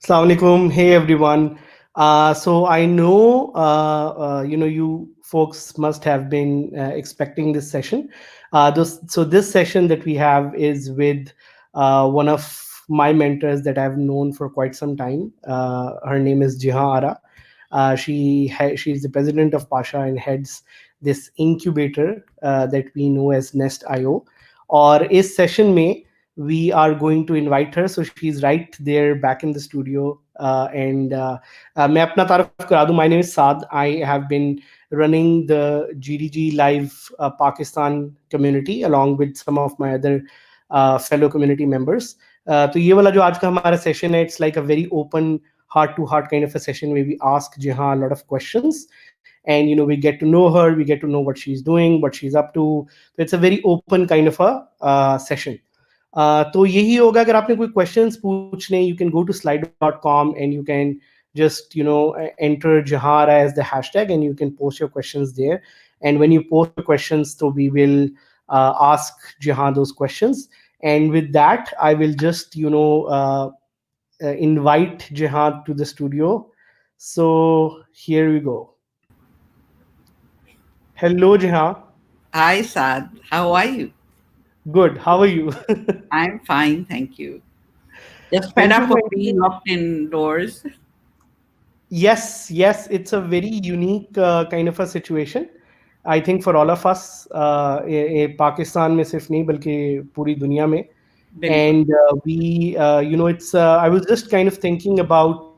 Assalamu alaikum. Hey everyone. So I know you folks must have been expecting this session. So this session that we have is with one of my mentors that I've known for quite some time. Her name is Jehan Ara. She's the president of Pasha and heads this incubator that we know as Nest IO. और इस session में we are going to invite her. So she's right there back in the studio. And मैं अपना तारुफ करा दूं. My name is Saad. I have been running the GDG Live Pakistan community along with some of my other fellow community members. तो ये वाला जो आज का हमारा session है, it's like a very open heart to heart kind of a session where we ask Jehan a lot of questions, and we get to know her, we get to know what she's doing, what she's up to. So it's a very open kind of a session. तो यही होगा. अगर आपने कोई questions पूछने, you can go to slido.com and you can just enter Jahara as the hashtag and you can post your questions there. And when you post your questions, so we will ask Jahan those questions. And with that, I will just invite Jahan to the studio. So here we go. Hello, Jahan. Hi, Saad. How are you? Good. How are you? I'm fine, thank you. Just fed Thank you up for of being locked indoors. Yes, it's a very unique kind of a situation. I think for all of us, Pakistan में सिर्फ नहीं बल्कि पूरी दुनिया में. Bilkul. And it's I was just kind of thinking about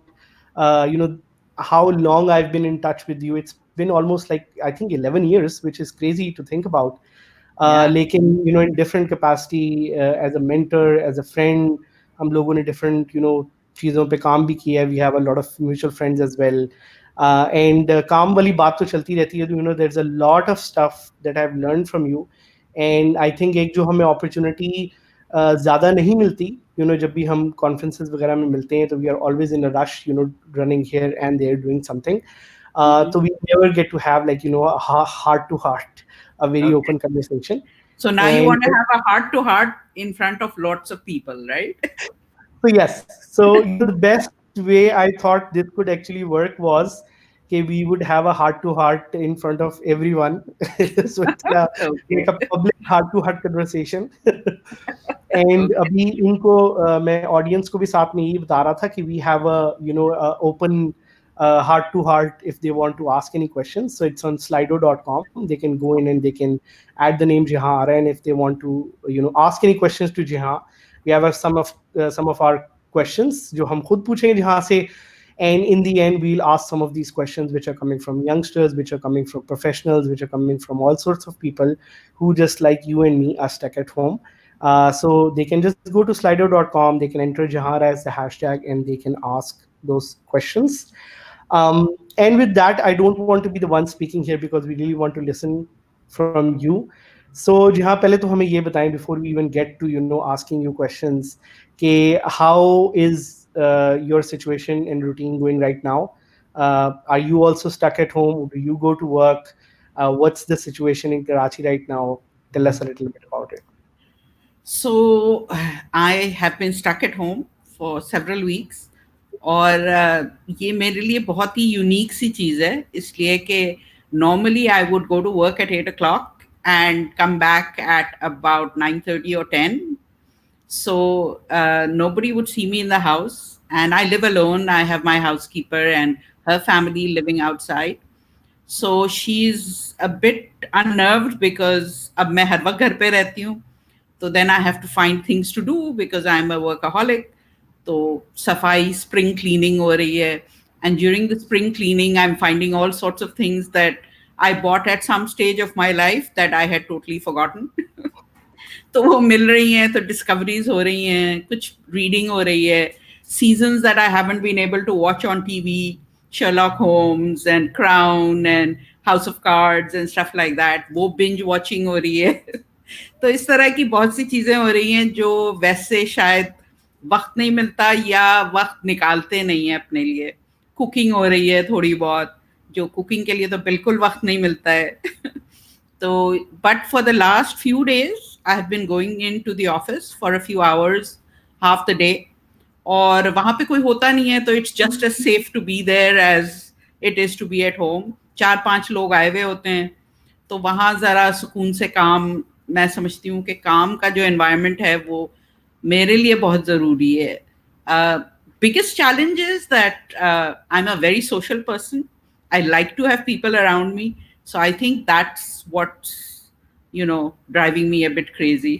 how long I've been in touch with you. It's been almost like I think 11 years, which is crazy to think about. Yeah, लेकिन in different capacity, as a mentor, as a friend, हम लोगों ने different चीज़ों पे काम भी किया है. We have a lot of mutual friends as well. And काम वाली बात तो चलती रहती है. There's a lot of stuff that I've learned from you. And I think एक जो हमें opportunity ज़्यादा नहीं मिलती, जब भी हम conferences वगैरह में मिलते हैं, तो we are always in a rush, running here and there doing something. Mhm. So we never get to have like a heart to heart, a very Okay. open conversation. So now you And want to have a heart to heart in front of lots of people, right? so yes, so the best way I thought this could actually work was, okay, we would have a heart to heart in front of everyone. So it's like Okay. a public heart to heart conversation. And Okay. अभी इनको मैं audience को भी साथ में यही बता रहा था कि we have a open heart to heart if they want to ask any questions. So it's on slido.com. They can go in and they can add the name Jehan Ara, and if they want to ask any questions to Jehan, we have some of our questions जो हम खुद पूछेंगे जहाँ से. And in the end, we'll ask some of these questions which are coming from youngsters, which are coming from professionals, which are coming from all sorts of people who just like you and me are stuck at home. So they can just go to slido.com, they can enter Jahara as the hashtag, and they can ask those questions. And with that, I don't want to be the one speaking here because we really want to listen from you. So Jihan, पहले तो हमें ये बताएं before we even get to asking you questions, कि how is your situation and routine going right now? Are you also stuck at home? Do you go to work? What's the situation in Karachi right now? Tell us a little bit about it. So I have been stuck at home for several weeks. और ये मेरे लिए बहुत ही unique सी चीज़ है इसलिए कि normally I would go to work at 8 o'clock and come back at about 9:30 or 10. So nobody would see me in the house, and I live alone. I have my housekeeper and her family living outside. So she's a bit unnerved because अब मैं हर वक्त घर पे रहती हूँ. So then I have to find things to do because I'm a workaholic. तो सफाई spring cleaning हो रही है, and during the spring cleaning I'm finding all sorts of things that I bought at some stage of my life that I had totally forgotten. तो वो मिल रही हैं, तो डिस्कवरीज हो रही हैं, कुछ रीडिंग हो रही है, seasons that I haven't been able to watch on TV, Sherlock Holmes and Crown and House of Cards and stuff like that, वो binge watching हो रही है. तो इस तरह की बहुत सी चीजें हो रही हैं जो वैसे शायद वक्त नहीं मिलता या वक्त निकालते नहीं है अपने लिए. कुकिंग हो रही है थोड़ी बहुत, जो कुकिंग के लिए तो बिल्कुल वक्त नहीं मिलता है. So, but for the last few days, I have been going into the office for a few hours, half the day. और वहां पे कोई होता नहीं है, तो it's just as safe to be there as it is to be at home. 4-5 लोग आए हुए होते हैं, तो वहां जरा सुकून से काम. मैं समझती हूँ कि काम का जो एनवायरनमेंट है वो मेरे लिए बहुत जरूरी है. Biggest challenge is that I am a very social person. I like to have people around me. So I think that's what's driving me a bit crazy.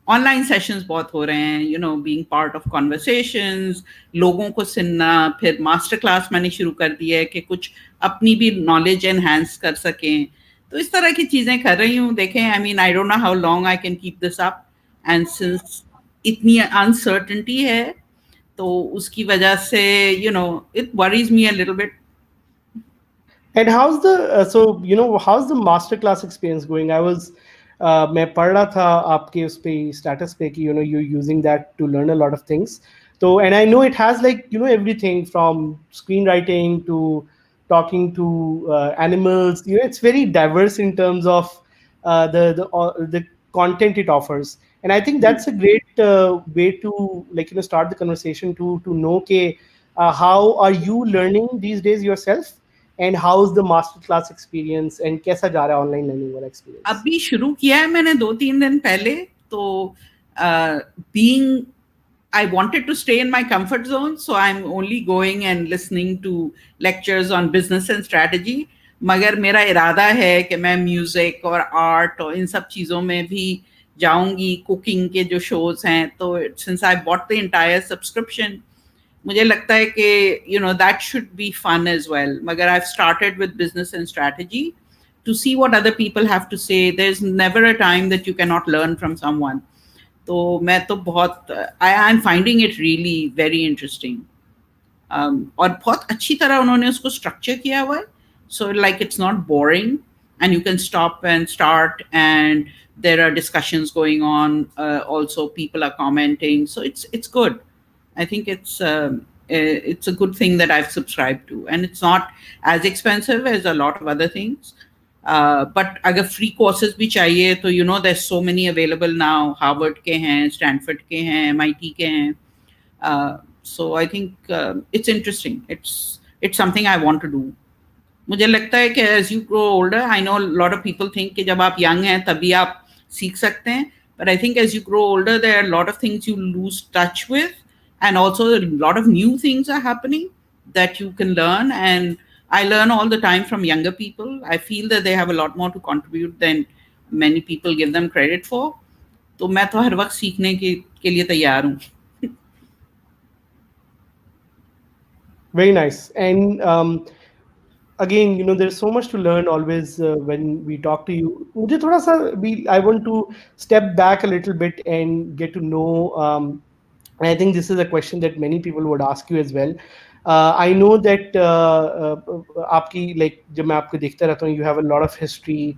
Online sessions बहुत हो रहे हैं, बीइंग पार्ट ऑफ कॉन्वर्सेशंस, लोगों को सुनना. फिर master class मैंने शुरू कर दी है कि कुछ अपनी भी नॉलेज एनहांस कर सकें. तो इस तरह की चीज़ें कर रही हूँ. देखें, I mean I don't know how long I can keep this up. And since इतनी अनसर्टनिटी है, तो उसकी वजह से it worries me a little bit. And how's the how's the master class experience going? I was मैं पढ़ रहा था आपके उस पे status पे कि you're using that to learn a lot of things. So and I know it has like everything from screenwriting to talking to animals. It's very diverse in terms of the content it offers. And I think that's a great way to like start the conversation to know ke, how are you learning these days yourself, and how's the masterclass experience and कैसा जा रहा है online learning वाला experience? अभी शुरू किया है मैंने 2-3 दिन पहले. तो being I wanted to stay in my comfort zone, so I'm only going and listening to lectures on business and strategy. मगर मेरा इरादा है कि मैं म्यूजिक और आर्ट और इन सब चीज़ों में भी जाऊंगी. कुकिंग के जो शोज हैं, तो since I bought the entire subscription, मुझे लगता है कि that should be fun as well. मगर I started with business and strategy to see what other people have to say. There's never a time that you cannot learn from someone. तो मैं तो बहुत I am finding it really very interesting. और बहुत अच्छी तरह उन्होंने उसको स्ट्रक्चर किया हुआ है. So like it's not boring, and you can stop and start, and there are discussions going on. Also, people are commenting, so it's good. I think it's a good thing that I've subscribed to, and it's not as expensive as a lot of other things. But अगर free courses भी चाहिए तो there's so many available now. Harvard के हैं, Stanford के हैं, MIT के हैं. So I think it's interesting. It's something I want to do. मुझे लगता है कि as you grow older, I know a lot of people think कि जब आप young हैं तभी आप सीख सकते हैं. But I think as you grow older, there are a lot of things you lose touch with, and also a lot of new things are happening that you can learn. And I learn all the time from younger people. I feel that they have a lot more to contribute than many people give them credit for. तो मैं तो हर वक्त सीखने के लिए तैयार हूँ. Very nice. And again, there's so much to learn always when we talk to you. मुझे थोड़ा सा I want to step back a little bit and get to know. And I think this is a question that many people would ask you as well. I know that आपकी like जब मैं आपको देखता रहता हूँ, you have a lot of history,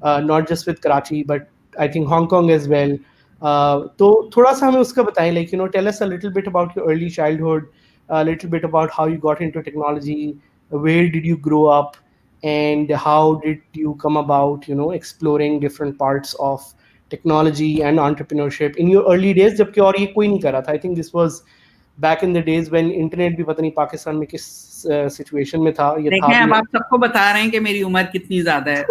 not just with Karachi, but I think Hong Kong as well. तो थोड़ा सा हमें उसका बताएं, like tell us a little bit about your early childhood, a little bit about how you got into technology, where did you grow up, and how did you come about exploring different parts of technology and entrepreneurship in your early days, जबकि और ये कोई नहीं कर रहा था. I think this was back in the days when internet भी पता नहीं पाकिस्तान में किस सिचुएशन में था, ये था देखें, भी अब आप सबको बता रहे हैं कि मेरी उम्र कितनी ज्यादा है.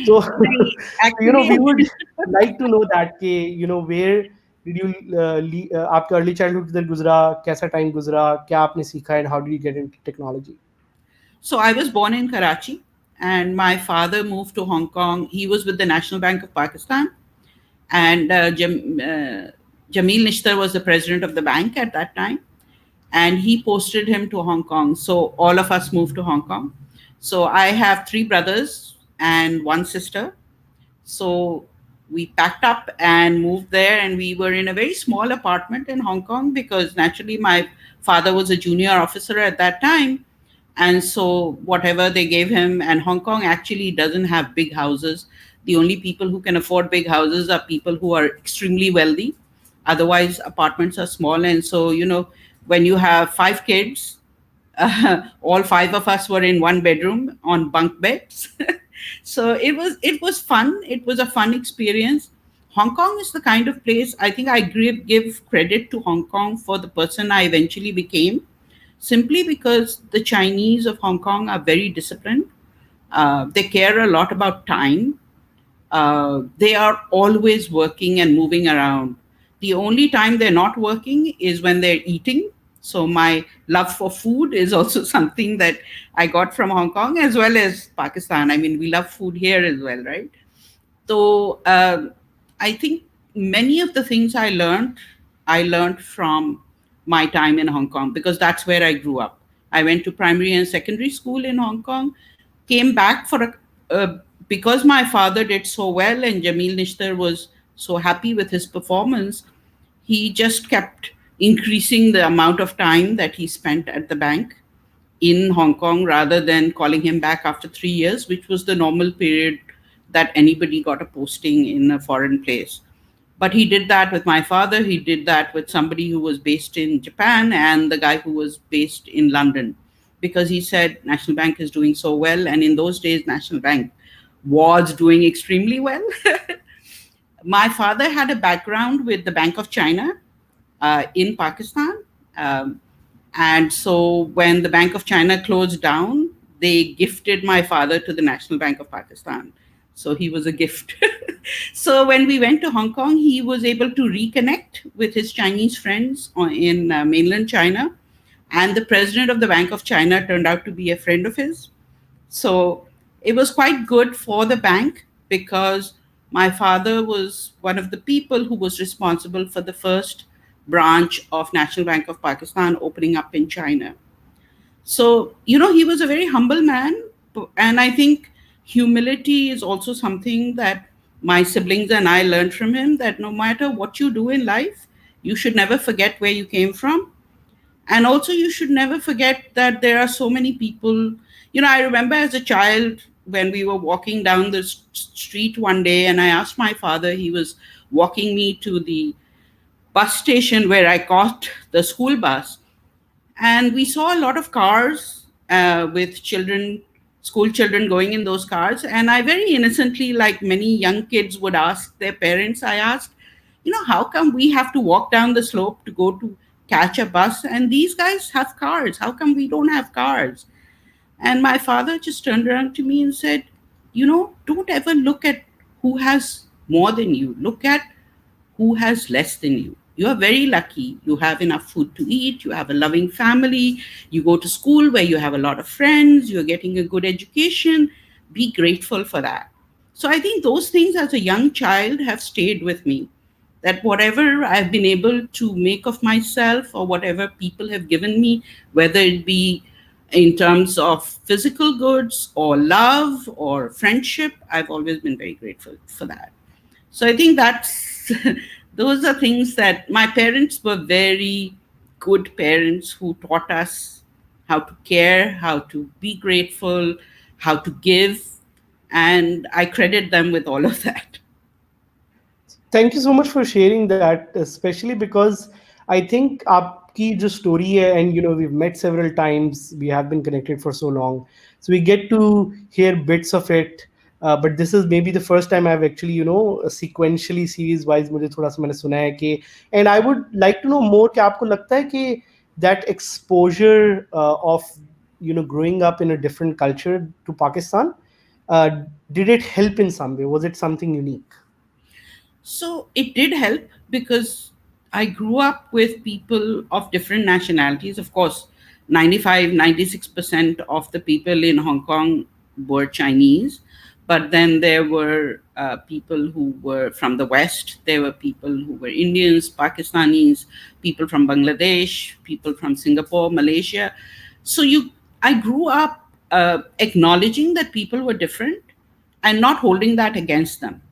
so नहीं, we would actually like to know that कि where did you आपका early childhood किधर गुजरा, कैसा टाइम गुजरा, क्या आपने सीखा, and how did you get into technology? So I was born in Karachi, and my father moved to Hong Kong. He was with the National Bank of Pakistan, and Jamil Nishtar was the president of the bank at that time, and he posted him to Hong Kong. So all of us moved to Hong Kong. So I have 3 brothers and 1 sister. So we packed up and moved there, and we were in a very small apartment in Hong Kong because naturally my father was a junior officer at that time. And so whatever they gave him, and Hong Kong actually doesn't have big houses. The only people who can afford big houses are people who are extremely wealthy. Otherwise, apartments are small. And so, when you have 5 kids, all 5 of us were in one bedroom on bunk beds. So it was fun. It was a fun experience. Hong Kong is the kind of place, I think I give credit to Hong Kong for the person I eventually became, simply because the Chinese of Hong Kong are very disciplined. They care a lot about time. They are always working and moving around. The only time they're not working is when they're eating. So my love for food is also something that I got from Hong Kong as well as Pakistan. I mean, we love food here as well, right? So I think many of the things I learned from my time in Hong Kong because that's where I grew up. I went to primary and secondary school in Hong Kong, came back for because my father did so well and Jamil Nishtar was so happy with his performance, he just kept increasing the amount of time that he spent at the bank in Hong Kong rather than calling him back after 3 years, which was the normal period that anybody got a posting in a foreign place. But he did that with my father. He did that with somebody who was based in Japan and the guy who was based in London because he said National Bank is doing so well. And in those days, National Bank was doing extremely well. My father had a background with the Bank of China in Pakistan. Um, and so when the Bank of China closed down, they gifted my father to the National Bank of Pakistan. So he was a gift. So when we went to Hong Kong, he was able to reconnect with his Chinese friends in mainland China. And the president of the Bank of China turned out to be a friend of his. So it was quite good for the bank because my father was one of the people who was responsible for the first branch of National Bank of Pakistan opening up in China. So, he was a very humble man. And I think humility is also something that my siblings and I learned from him that no matter what you do in life, you should never forget where you came from, and also you should never forget that there are so many people. I remember as a child when we were walking down the street one day and I asked my father, he was walking me to the bus station where I caught the school bus, and we saw a lot of cars with children, school children going in those cars. And I very innocently, like many young kids would ask their parents, I asked, how come we have to walk down the slope to go to catch a bus and these guys have cars? How come we don't have cars? And my father just turned around to me and said, don't ever look at who has more than you. Look at who has less than you. You are very lucky. You have enough food to eat. You have a loving family. You go to school where you have a lot of friends. You're getting a good education. Be grateful for that. So I think those things as a young child have stayed with me. That whatever I've been able to make of myself or whatever people have given me, whether it be in terms of physical goods or love or friendship, I've always been very grateful for that. So I think that's those are things that my parents were very good parents who taught us how to care, how to be grateful, how to give, and I credit them with all of that. Thank you so much for sharing that, especially because I think आपकी जो story है, and we've met several times, we have been connected for so long, so we get to hear bits of it. But this is maybe the first time I've actually sequentially series wise मुझे थोड़ा सा मैंने सुना है कि, and I would like to know more कि आपको लगता है कि that exposure of growing up in a different culture to Pakistan, uh, did it help in some way? Was it something unique? So it did help because I grew up with people of different nationalities. Of course, 96% of the people in Hong Kong were Chinese. But then there were people who were from the West. There were people who were Indians, Pakistanis, people from Bangladesh, people from Singapore, Malaysia. So I grew up acknowledging that people were different and not holding that against them.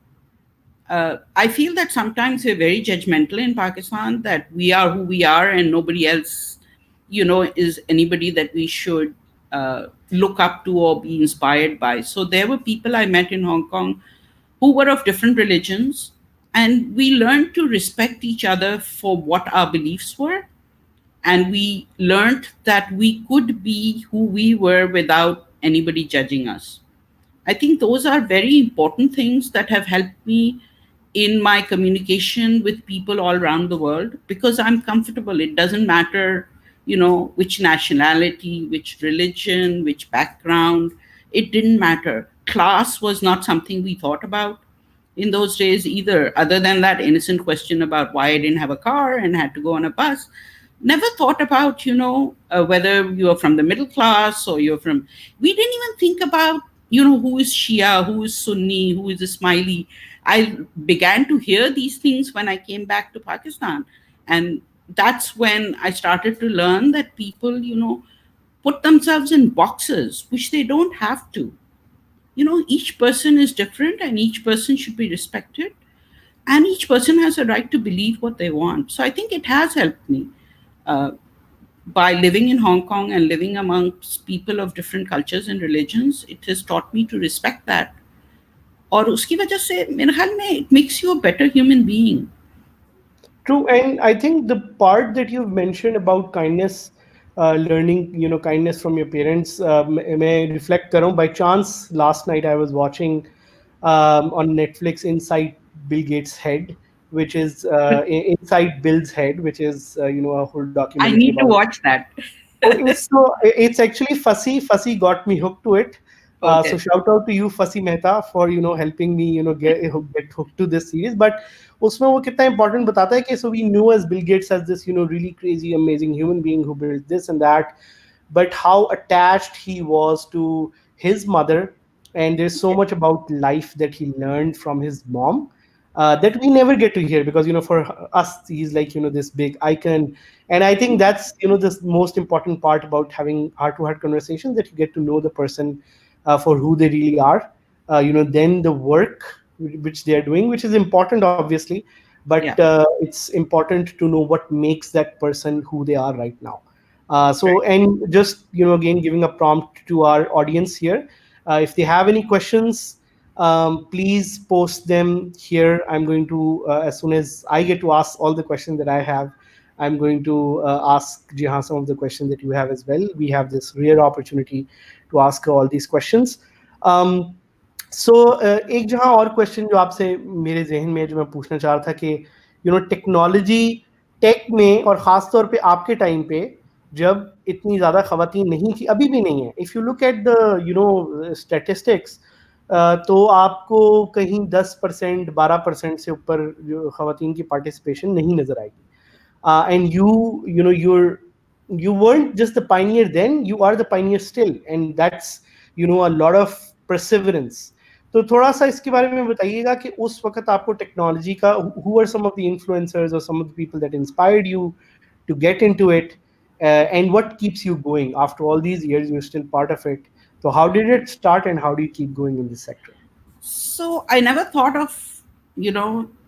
I feel that sometimes we're very judgmental in Pakistan, that we are who we are and nobody else, is anybody that we should look up to or be inspired by. So there were people I met in Hong Kong who were of different religions, and we learned to respect each other for what our beliefs were. And we learned that we could be who we were without anybody judging us. I think those are very important things that have helped me in my communication with people all around the world because I'm comfortable. It doesn't matter, which nationality, which religion, which background. It didn't matter. Class was not something we thought about in those days either, other than that innocent question about why I didn't have a car and had to go on a bus. Never thought about, whether you're from the middle class or you're from. We didn't even think about, who is Shia, who is Sunni, who is Ismaili. I began to hear these things when I came back to Pakistan. And that's when I started to learn that people, put themselves in boxes, which they don't have to. Each person is different and each person should be respected. And each person has a right to believe what they want. So I think it has helped me. Uh, by living in Hong Kong and living amongst people of different cultures and religions, it has taught me to respect that. और उसकी वजह से मेरे ख्याल में it makes you a better human being. True, and I think the part that you've mentioned about kindness, learning, kindness from your parents, may reflect. Kar by chance, last night I was watching on Netflix Inside Bill Gates' Head, which is Inside Bill's Head, which is a whole I documentary need to about. watch that. Okay, so it's actually Fussy. Fussy got me hooked to it. So Okay. shout out to you, Fussy Mehta, for helping me get hooked to this series. But उसमें वो कितना important बताता है कि so we knew as Bill Gates as this really crazy amazing human being who built this and that, but how attached he was to his mother, and there's so much about life that he learned from his mom that we never get to hear because for us he's like this big icon. And I think that's the most important part about having heart to heart conversations, that you get to know the person for who they really are. Then the work which they are doing, which is important obviously, but Yeah. it's important to know what makes that person who they are right now. So, Right. and just again giving a prompt to our audience here. If they have any questions, please post them here. I'm going to, as soon as I get to ask all the questions that I have, I'm going to ask Jehan some of the questions that you have as well. We have this rare opportunity to ask her all these questions. Um, सो एक जहाँ और question जो आपसे मेरे जहन में जो मैं पूछना चाह रहा था कि टेक्नोलॉजी टेक में, और ख़ास तौर पे आपके टाइम पे जब इतनी ज़्यादा ख़वातीन नहीं थी, अभी भी नहीं है, if you look at the statistics, तो आपको कहीं 10% 12% से ऊपर जो ख़वातीन की पार्टिसिपेशन नहीं नज़र आएगी. And you weren't just the pioneer then, you are the pioneer still, and that's a lot of perseverance. तो थोड़ा सा इसके बारे में बताइएगा कि उस वक्त आपको टेक्नोलॉजी का, who are some of the influencers or some of the people that inspired you to get into it, and what keeps you going after all these years? You're still part of it. So how did it start and how do you keep going in this sector? So I never thought of,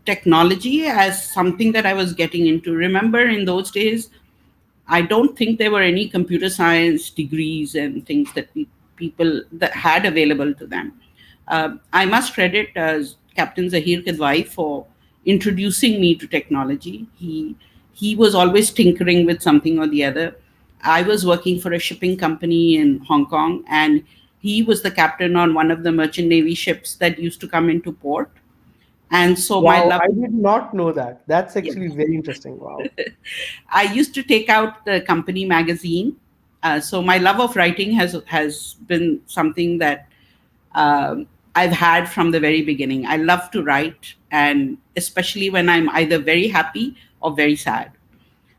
technology as something that I was getting into. Remember, in those days, I don't think there were any computer science degrees and things that people that had available to them. I must credit Captain Zahir Kidwai for introducing me to technology. He was always tinkering with something or the other. I was working for a shipping company in Hong Kong, and he was the captain on one of the merchant navy ships that used to come into port. And so my Wow, love, I did not know that. That's yeah. actually very interesting. Wow. I used to take out the company magazine. So my love of writing has been something that I've had from the very beginning. I love to write, and especially when I'm either very happy or very sad.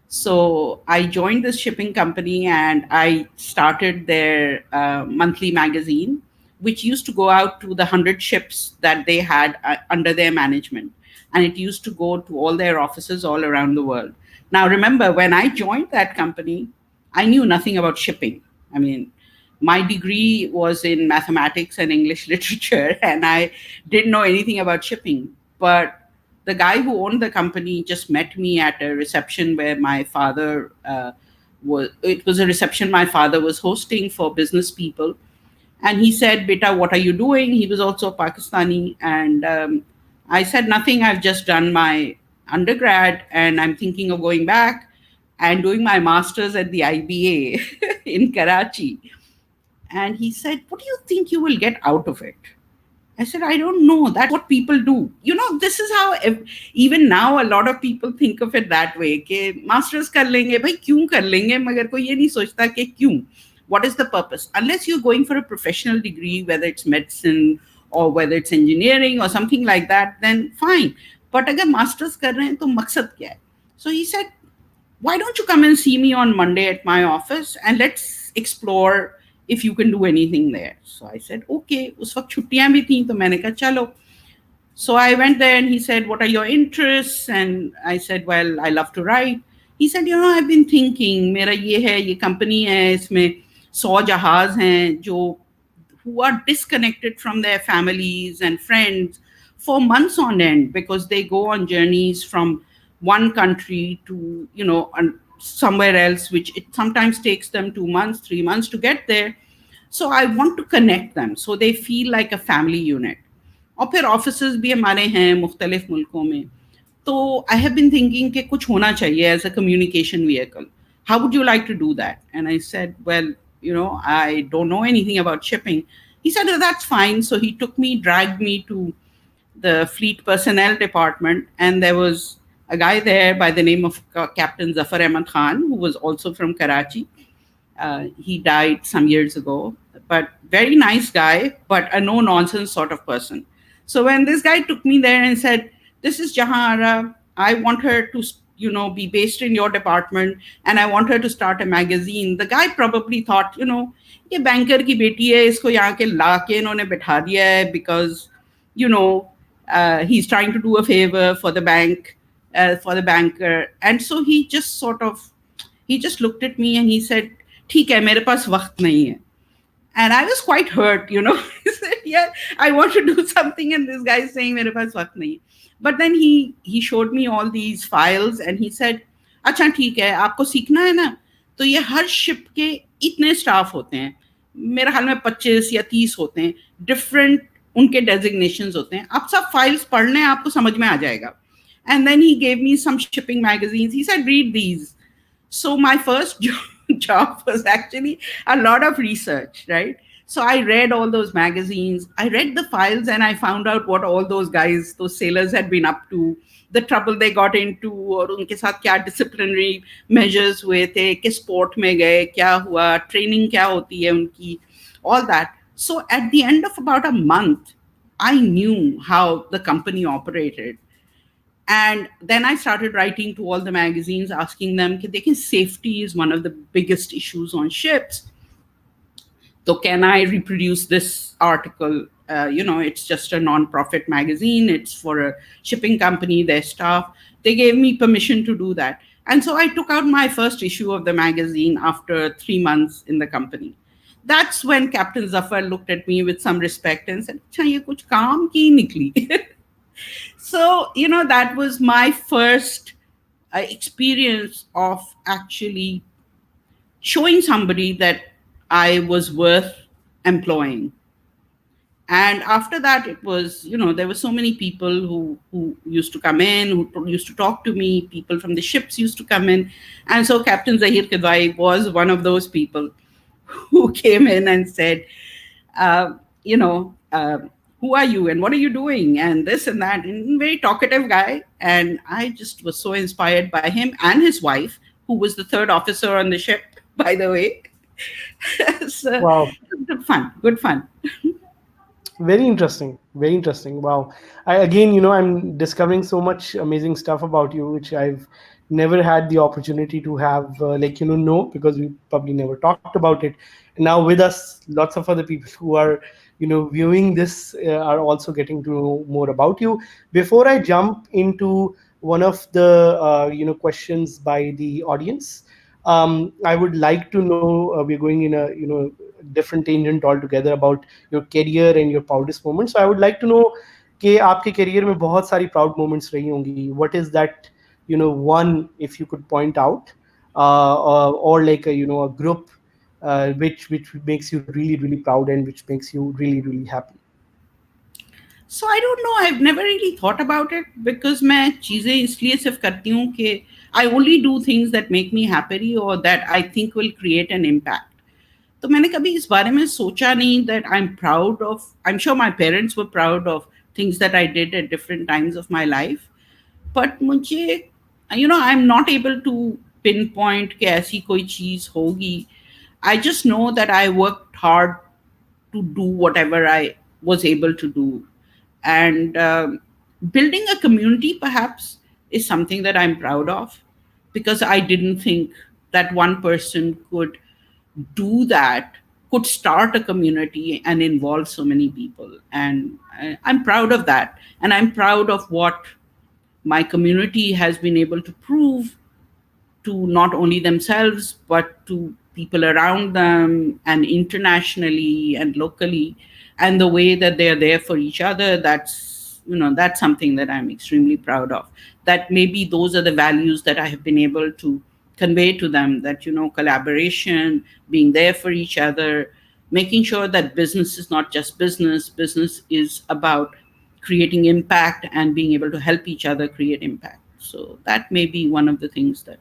So I joined this shipping company and I started their monthly magazine, which used to go out to the 100 ships that they had under their management. And it used to go to all their offices all around the world. Now, remember, when I joined that company, I knew nothing about shipping. I mean, my degree was in mathematics and English literature, and I didn't know anything about shipping. But the guy who owned the company just met me at a reception where my father was. It was a reception my father was hosting for business people, and he said, "Beta, what are you doing?" He was also Pakistani, and I said, "Nothing. I've just done my undergrad, and I'm thinking of going back and doing my masters at the IBA in Karachi." And he said, "What do you think you will get out of it?" I said, I don't know. That's what people do. This is how even now a lot of people think of it that way. कि masters कर लेंगे भाई क्यों कर लेंगे मगर कोई ये नहीं सोचता कि क्यों. What is the purpose? Unless you're going for a professional degree, whether it's medicine or whether it's engineering or something like that, then fine. But अगर masters कर रहे हैं तो मकसद क्या है? So he said, why don't you come and see me on Monday at my office and let's explore if you can do anything there. So I said, okay. उस वक्त छुट्टियां भी थी तो मैंने कहा चलो. So I went there and he said, what are your interests? And I said, well, I love to write. He said, I've been thinking, मेरा ये है, ये company है, इसमें 100 जहाज हैं जो who are disconnected from their families and friends for months on end because they go on journeys from one country to somewhere else, which it sometimes takes them 2 months 3 months to get there. So I want to connect them so they feel like a family unit. और फिर offices भी हमारे हैं मुख्तलिफ मुल्कों में. तो I have been thinking कि कुछ होना चाहिए as a communication vehicle. How would you like to do that? And I said, well, I don't know anything about shipping. He said, oh, that's fine. So he dragged me to the fleet personnel department, and there was a guy there by the name of Captain Zafar Ahmad Khan, who was also from Karachi. He died some years ago, but very nice guy, but a no nonsense sort of person. So when this guy took me there and said, this is Jehan Ara, I want her to, be based in your department and I want her to start a magazine. The guy probably thought, ये banker की बेटी है, इसको यहाँ के ला के इन्होंने बिठा दिया है because, he's trying to do a favor for the bank, for the banker. And so he just looked at me and he said, ठीक है मेरे पास वक्त नहीं है. And I was quite hurt. He said, yeah, I want to do something and this guy is saying मेरे पास वक्त नहीं. But then he showed me all these files and he said, अच्छा ठीक है, आपको सीखना है ना, तो ये हर शिप के इतने स्टाफ होते हैं, मेरे ख्याल में 25 या 30 होते हैं, डिफरेंट उनके डेजिग्नेशंस होते हैं, आप सब फाइल्स पढ़ लें, आपको समझ में आ जाएगा. And then he gave me some shipping magazines. He said, read these. So my first job was actually a lot of research, right? So I read all those magazines, I read the files, and I found out what all those guys, those sailors had been up to, the trouble they got into, और उनके साथ क्या disciplinary measures हुए थे, किस port में गए, क्या हुआ, training क्या होती है उनकी, all that. So at the end of about a month, I knew how the company operated. And then I started writing to all the magazines, asking them, safety is one of the biggest issues on ships. So can I reproduce this article? It's just a non-profit magazine. It's for a shipping company, their staff. They gave me permission to do that. And so I took out my first issue of the magazine after 3 months in the company. That's when Captain Zafar looked at me with some respect and said, "Acha, ye kuch kaam ki nikli." So, that was my first experience of actually showing somebody that I was worth employing. And after that, it was, there were so many people who used to come in, who used to talk to me. People from the ships used to come in. And so Captain Zahir Kidwai was one of those people who came in and said, who are you and what are you doing and this and that, and very talkative guy. And I just was so inspired by him and his wife, who was the third officer on the ship, by the way. So Wow. good fun. Very interesting. Very interesting. Wow. I'm discovering so much amazing stuff about you, which I've never had the opportunity to have, know, because we probably never talked about it. And now with us, lots of other people who are, viewing this are also getting to know more about you. Before I jump into one of the, questions by the audience, I would like to know, we're going in a, different tangent altogether about your career and your proudest moments. So I would like to know कि आपके career में बहुत सारी proud moments रही होंगी. What is that, one, if you could point out, or like a group, which makes you really really proud and which makes you really really happy. So I don't know. I've never really thought about it because मैं चीजें इसलिए सिर्फ करती हूँ कि I only do things that make me happy or that I think will create an impact. तो मैंने कभी इस बारे में सोचा नहीं that I'm proud of, I'm sure my parents were proud of things that I did at different times of my life, but मुझे, you know, I'm not able to pinpoint कि ऐसी कोई चीज होगी. I just know that I worked hard to do whatever I was able to do. And building a community, perhaps, is something that I'm proud of, because I didn't think that one person could do that, could start a community and involve so many people. And I'm proud of that. And I'm proud of what my community has been able to prove to not only themselves but to people around them, and internationally and locally, and the way that they are there for each other. That's, you know, that's something that I'm extremely proud of. That maybe those are the values that I have been able to convey to them, that, you know, collaboration, being there for each other, making sure that business is not just business. Business is about creating impact and being able to help each other create impact. So that may be one of the things that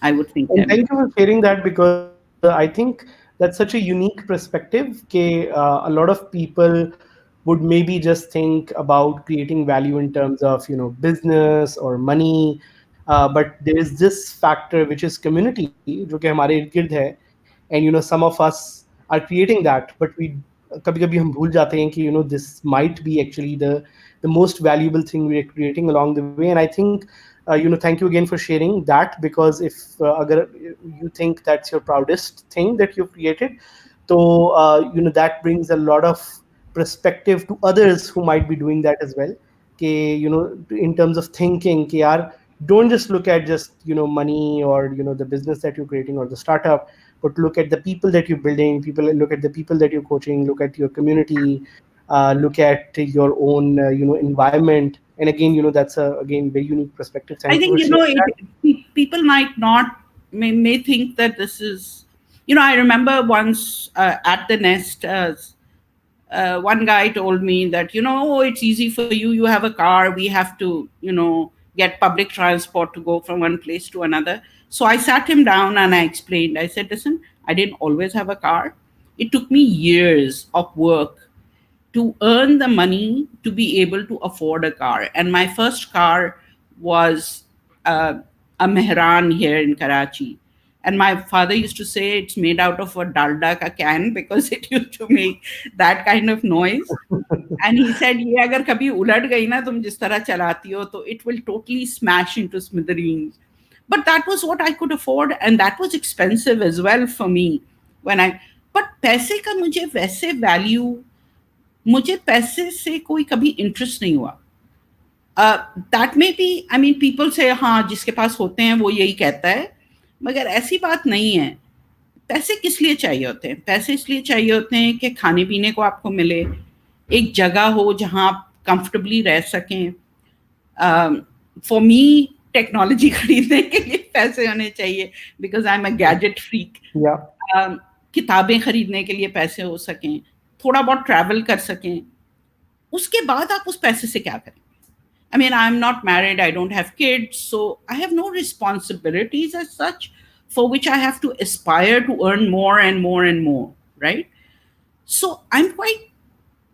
I would think And them. thank you for sharing that, because I think that's such a unique perspective. A lot of people would maybe just think about creating value in terms of, business or money, but there is this factor which is community, जो कि हमारे इर्द गिर्द है. And some of us are creating that, but we कभी कभी हम भूल जाते हैं कि this might be actually the most valuable thing we are creating along the way. And I think thank you again for sharing that, because if agar you think that's your proudest thing that you've created, so that brings a lot of perspective to others who might be doing that as well. Ke, in terms of thinking, ke yaar, don't just look at just money, or the business that you're creating or the startup, but look at the people that you're building. Look at the people that you're coaching. Look at your community. Look at your own environment. And again, that's a again very unique perspective. I Thank you think, for you know, sharing that. people might not, may think that this is, you know, I remember once at the Nest, one guy told me that, you know, oh, it's easy for you. You have a car. We have to, you know, get public transport to go from one place to another. So I sat him down and I explained. I said, listen, I didn't always have a car. It took me years of work to earn the money to be able to afford a car. And my first car was uh, a Mehran here in Karachi. And my father used to say it's made out of a dalda ka can because it used to make that kind of noise. And he said, ये अगर कभी उलट गई ना तुम जिस तरह चलाती हो तो it will totally smash into smithereens. But that was what I could afford, and that was expensive as well for me when I. But पैसे का मुझे वैसे value, मुझे पैसे से कोई कभी इंटरेस्ट नहीं हुआ. That may be, I mean people से, हाँ जिसके पास होते हैं वो यही कहता है, मगर ऐसी बात नहीं है. पैसे किस लिए चाहिए होते हैं? पैसे इसलिए चाहिए होते हैं कि खाने पीने को आपको मिले, एक जगह हो जहाँ आप कंफर्टेबली रह सकें. फॉर मी टेक्नोलॉजी खरीदने के लिए पैसे होने चाहिए because I am a gadget freak. Yeah. किताबें खरीदने के लिए पैसे हो सकें, थोड़ा बहुत ट्रैवल कर सकें. उसके बाद आप उस पैसे से क्या करें? I mean, I'm not married, I don't have kids, so I have no responsibilities as such for which I have to aspire to earn more and more and more, right? So I'm quite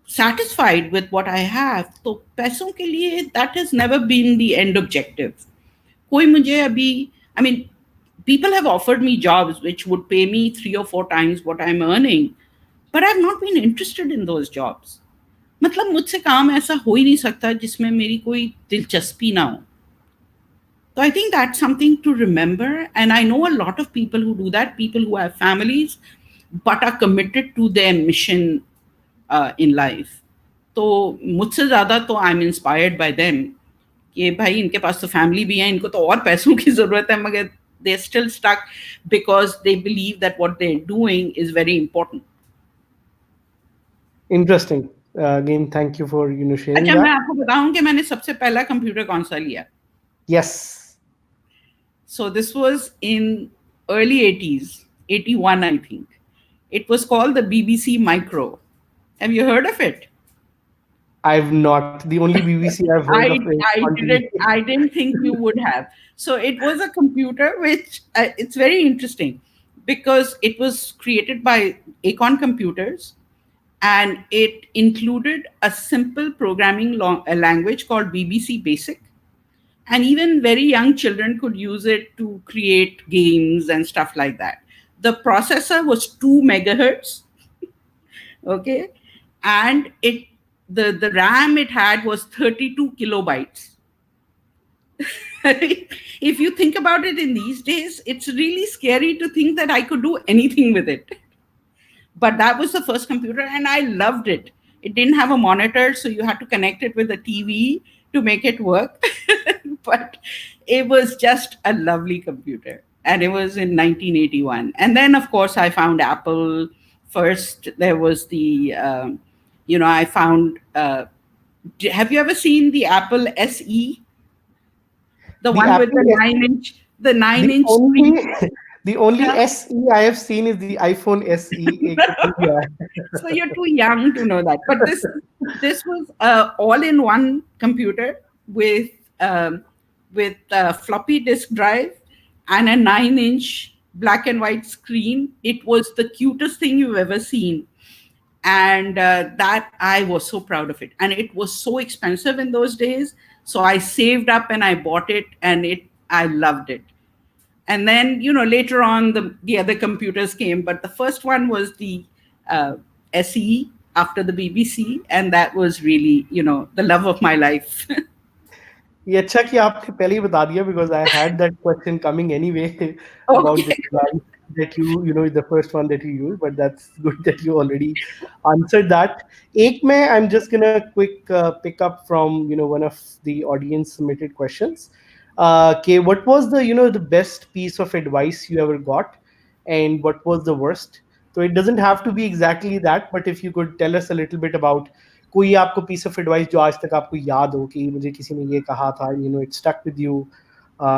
satisfied with what I have. तो पैसों के लिए that has never been the end objective. कोई मुझे अभी, I mean, people have offered me jobs which would pay me 3 or 4 times what I'm earning, but I've not been interested in those jobs. मतलब मुझसे काम ऐसा हो ही नहीं सकता जिसमें मेरी कोई दिलचस्पी ना हो. So I think that's something to remember. And I know a lot of people who do that, people who have families but are committed to their mission in life. तो मुझसे ज़्यादा तो I am inspired by them कि भाई इनके पास तो family भी है, इनको तो और पैसों की ज़रूरत है, मगर they are still stuck because they believe that what they're doing is very important. Interesting. Again, thank you for sharing अच्छा, मैं that. आपको बताऊं कि मैंने सबसे पहला कंप्यूटर कौन सा लिया. Yes, So this was in early 80s, 81 I think. It was called the BBC Micro. Have you heard of it? I've not. The only BBC I've heard of is I on didn't TV. think you would have. So it was a computer which it's very interesting. because it was created by Acorn Computers, and it included a simple programming a language called BBC Basic. And even very young children could use it to create games and stuff like that. The processor was 2 megahertz, okay, and the RAM it had was 32 kilobytes. If you think about it in these days, it's really scary to think that I could do anything with it. But that was the first computer, and I loved it. It didn't have a monitor, so you had to connect it with a TV to make it work. But it was just a lovely computer, and it was in 1981. And then, of course, I found Apple. First there was the I found have you ever seen the Apple SE, the The one with Apple the S, 9 the inch screen? only the only Yeah. SE I have seen is the iPhone SE. एक तो भूल गया. So you're too young to know that. But this was all-in-one computer with floppy disk drive and a 9 inch black and white screen. It was the cutest thing you've ever seen, and that I was so proud of it. And it was so expensive in those days, so I saved up and I bought it, and I loved it. And then later on the other computers came, but the first one was the uh, SE after the BBC, and that was really the love of my life. ये अच्छा कि आपने पहले ही बता दिया because I had that question coming anyway about the Okay. device that the first one that you use, but that's good that you already answered that. एक में I'm just gonna quick pick up from one of the audience submitted questions. Okay, what was the best piece of advice you ever got, and what was the worst? So it doesn't have to be exactly that, but if you could tell us a little bit about कोई आपको piece of advice जो आज तक आपको याद हो कि मुझे किसी ने ये कहा था, it stuck with you,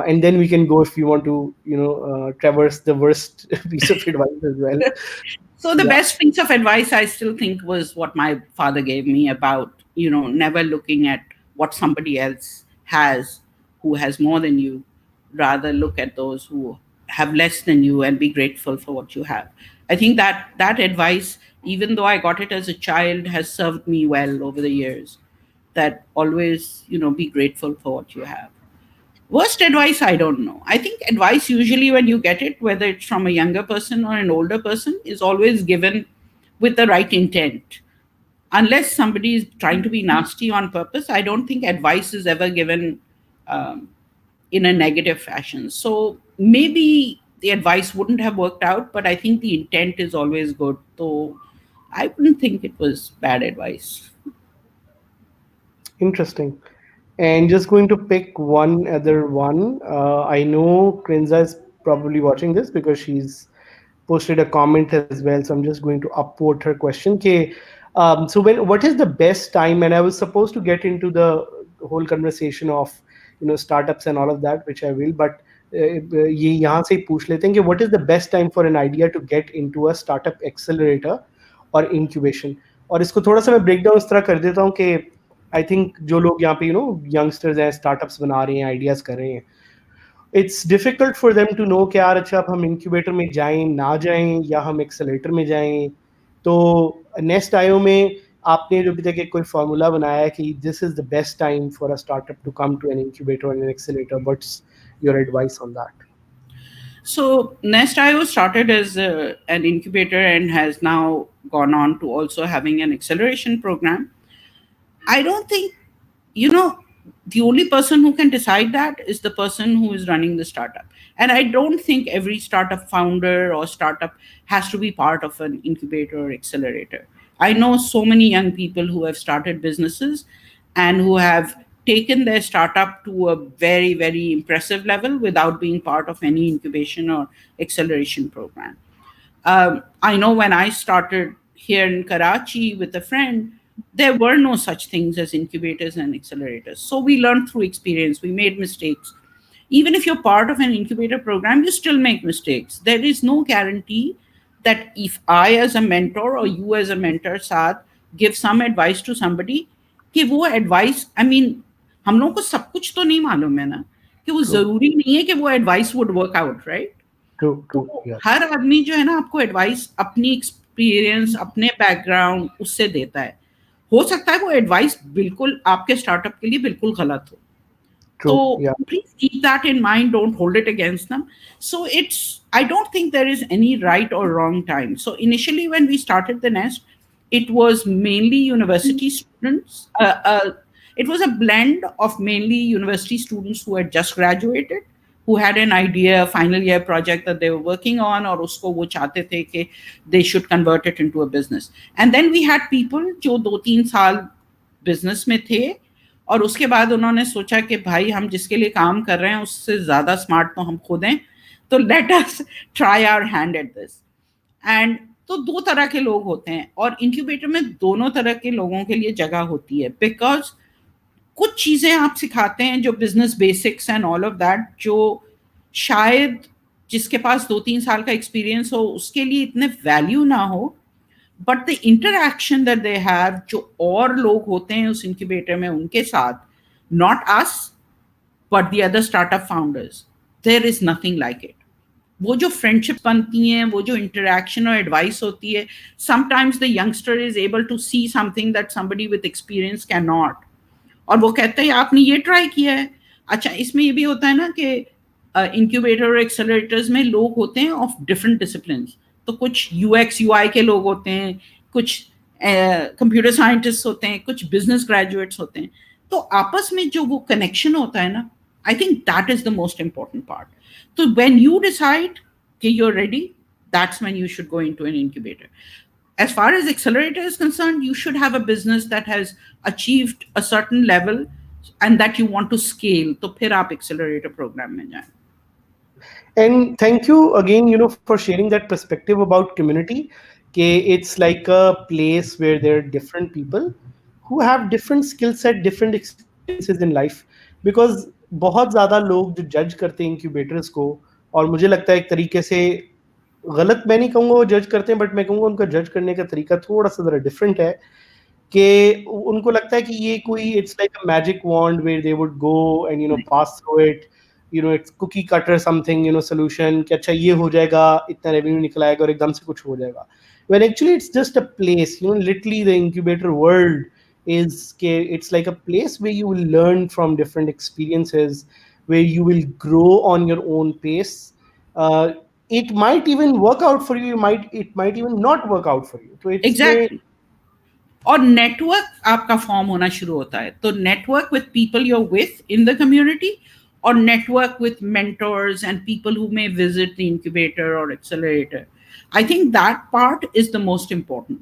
and then we can go if you want to traverse the worst piece of advice as well. So the Yeah. best piece of advice I still think was what my father gave me about, never looking at what somebody else has who has more than you. Rather look at those who have less than you and be grateful for what you have. I think that advice, even though I got it as a child, has served me well over the years. That always, be grateful for what you have. Worst advice, I don't know. I think advice, usually when you get it, whether it's from a younger person or an older person, is always given with the right intent. Unless somebody is trying to be nasty on purpose, I don't think advice is ever given um, in a negative fashion. So maybe the advice wouldn't have worked out, but I think the intent is always good. So I wouldn't think it was bad advice. Interesting. And just going to pick one other one. I know Krinza is probably watching this because she's posted a comment as well. So I'm just going to upvote her question. Okay, so what is the best time? And I was supposed to get into the whole conversation of startups and all of that, which I will. But ये यहाँ से ही पूछ लेते हैं कि what is the best time for an idea to get into a startup accelerator or incubation? और इसको थोड़ा सा मैं breakdown इस तरह कर देता हूँ कि आई थिंक जो लोग यहाँ पे यंगस्टर्स हैं, स्टार्टअप्स बना रहे हैं, आइडियाज कर रहे हैं, it's difficult for them to know कि यार अच्छा अब हम इंक्यूबेटर में जाएं ना जाएं या हम एक्सेलेरेटर में जाएं. तो नेक्स्ट आयो में आपने जो भी तक एक कोई फार्मूला बनाया है कि this is the best time for a startup to come to an incubator और an accelerator, what's your advice on that? So Nest.io started as an incubator and has now gone on to also having an acceleration program. I don't think, you know, the only person who can decide that is the person who is running the startup. And I don't think every startup founder or startup has to be part of an incubator or accelerator. I know so many young people who have started businesses and who have taken their startup to a very, very impressive level without being part of any incubation or acceleration program. I know when I started here in Karachi with a friend, there were no such things as incubators and accelerators. So we learned through experience, we made mistakes. Even if you're part of an incubator program, you still make mistakes. There is no guarantee that if I, as a mentor, or you, as a mentor, Saad, give some advice to somebody, कि वो advice, I mean, हम लोगों को सब कुछ तो नहीं मालूम है ना कि वो True. जरूरी नहीं है कि वो advice would work out, right? True, true. तो Yeah. हर आदमी जो है ना आपको एडवाइस अपनी एक्सपीरियंस अपने बैकग्राउंड उससे देता है। हो सकता है वो एडवाइस बिल्कुल आपके स्टार्टअप के लिए बिल्कुल गलत हो। True. So Yeah. please keep that in mind. Don't hold it against them. So I don't think there is any right or wrong time. So initially, when we started the Nest, it was mainly university students. It was a blend of mainly university students who had just graduated, who had an idea, final year project that they were working on, or usko wo chahte the कि they should convert it into a business. And then we had people जो 2-3 साल business में थे और उसके बाद उन्होंने सोचा कि भाई हम जिसके लिए काम कर रहे हैं उससे ज़्यादा स्मार्ट तो हम खुद हैं, तो let us try our hand at this. And तो दो तरह के लोग होते हैं और इंक्यूबेटर में दोनों तरह के लोगों के लिए जगह होती है, बिकॉज कुछ चीज़ें आप सिखाते हैं जो business basics and all of that, जो शायद जिसके पास 2-3 साल का एक्सपीरियंस हो उसके लिए इतने वैल्यू ना हो, but the interaction that they have जो और लोग होते हैं उस इंक्यूबेटर में उनके साथ, not us but the other startup founders, there is nothing like it. वो जो फ्रेंडशिप बनती हैं, वो जो इंटरैक्शन और एडवाइस होती है, sometimes the youngster is able to see something that somebody with experience can not, और वो कहते हैं आपने ये ट्राई किया है। अच्छा, इसमें ये भी होता है ना कि इंक्यूबेटर और एक्सेलरेटर्स में लोग होते हैं ऑफ डिफरेंट डिसिप्लिन, तो कुछ यूएक्स यूआई के लोग होते हैं, कुछ कंप्यूटर साइंटिस्ट होते हैं, कुछ बिजनेस ग्रेजुएट्स होते हैं, तो आपस में जो वो कनेक्शन होता है ना, I think that is the most important part. तो व्हेन यू डिसाइड कि you are ready, that's when you should go into an incubator. As far as accelerator is concerned, you should have a business that has achieved a certain level and that you want to scale, तो फिर आप accelerator program में जाएं। And thank you again, for sharing that perspective about community. It's like a place where there are different people who have different skill set, different experiences in life. Because बहुत ज़्यादा लोग जो जज करते हैं incubators को, और मुझे लगता है एक तरीके से गलत, मैं नहीं कहूँगा वो जज करते हैं, बट मैं कहूँगा उनका जज करने का तरीका थोड़ा सा ज़रा डिफरेंट है, कि उनको लगता है कि ये कोई it's like a magic wand where they would go and pass through it, it's cookie cutter something, solution, कि अच्छा ये हो जाएगा, इतना रेवेन्यू निकल आएगा और एकदम से कुछ हो जाएगा। When actually it's just a place, literally the incubator world is it's like a place where you will learn from different experiences, where you will grow on your own pace. uh, it might even work out for you, it might even not work out for you, so it's may Exactly. और network आपका form होना शुरू होता है, तो network with people you are with in the community, और network with mentors and people who may visit the incubator और accelerator. I think that part is the most important,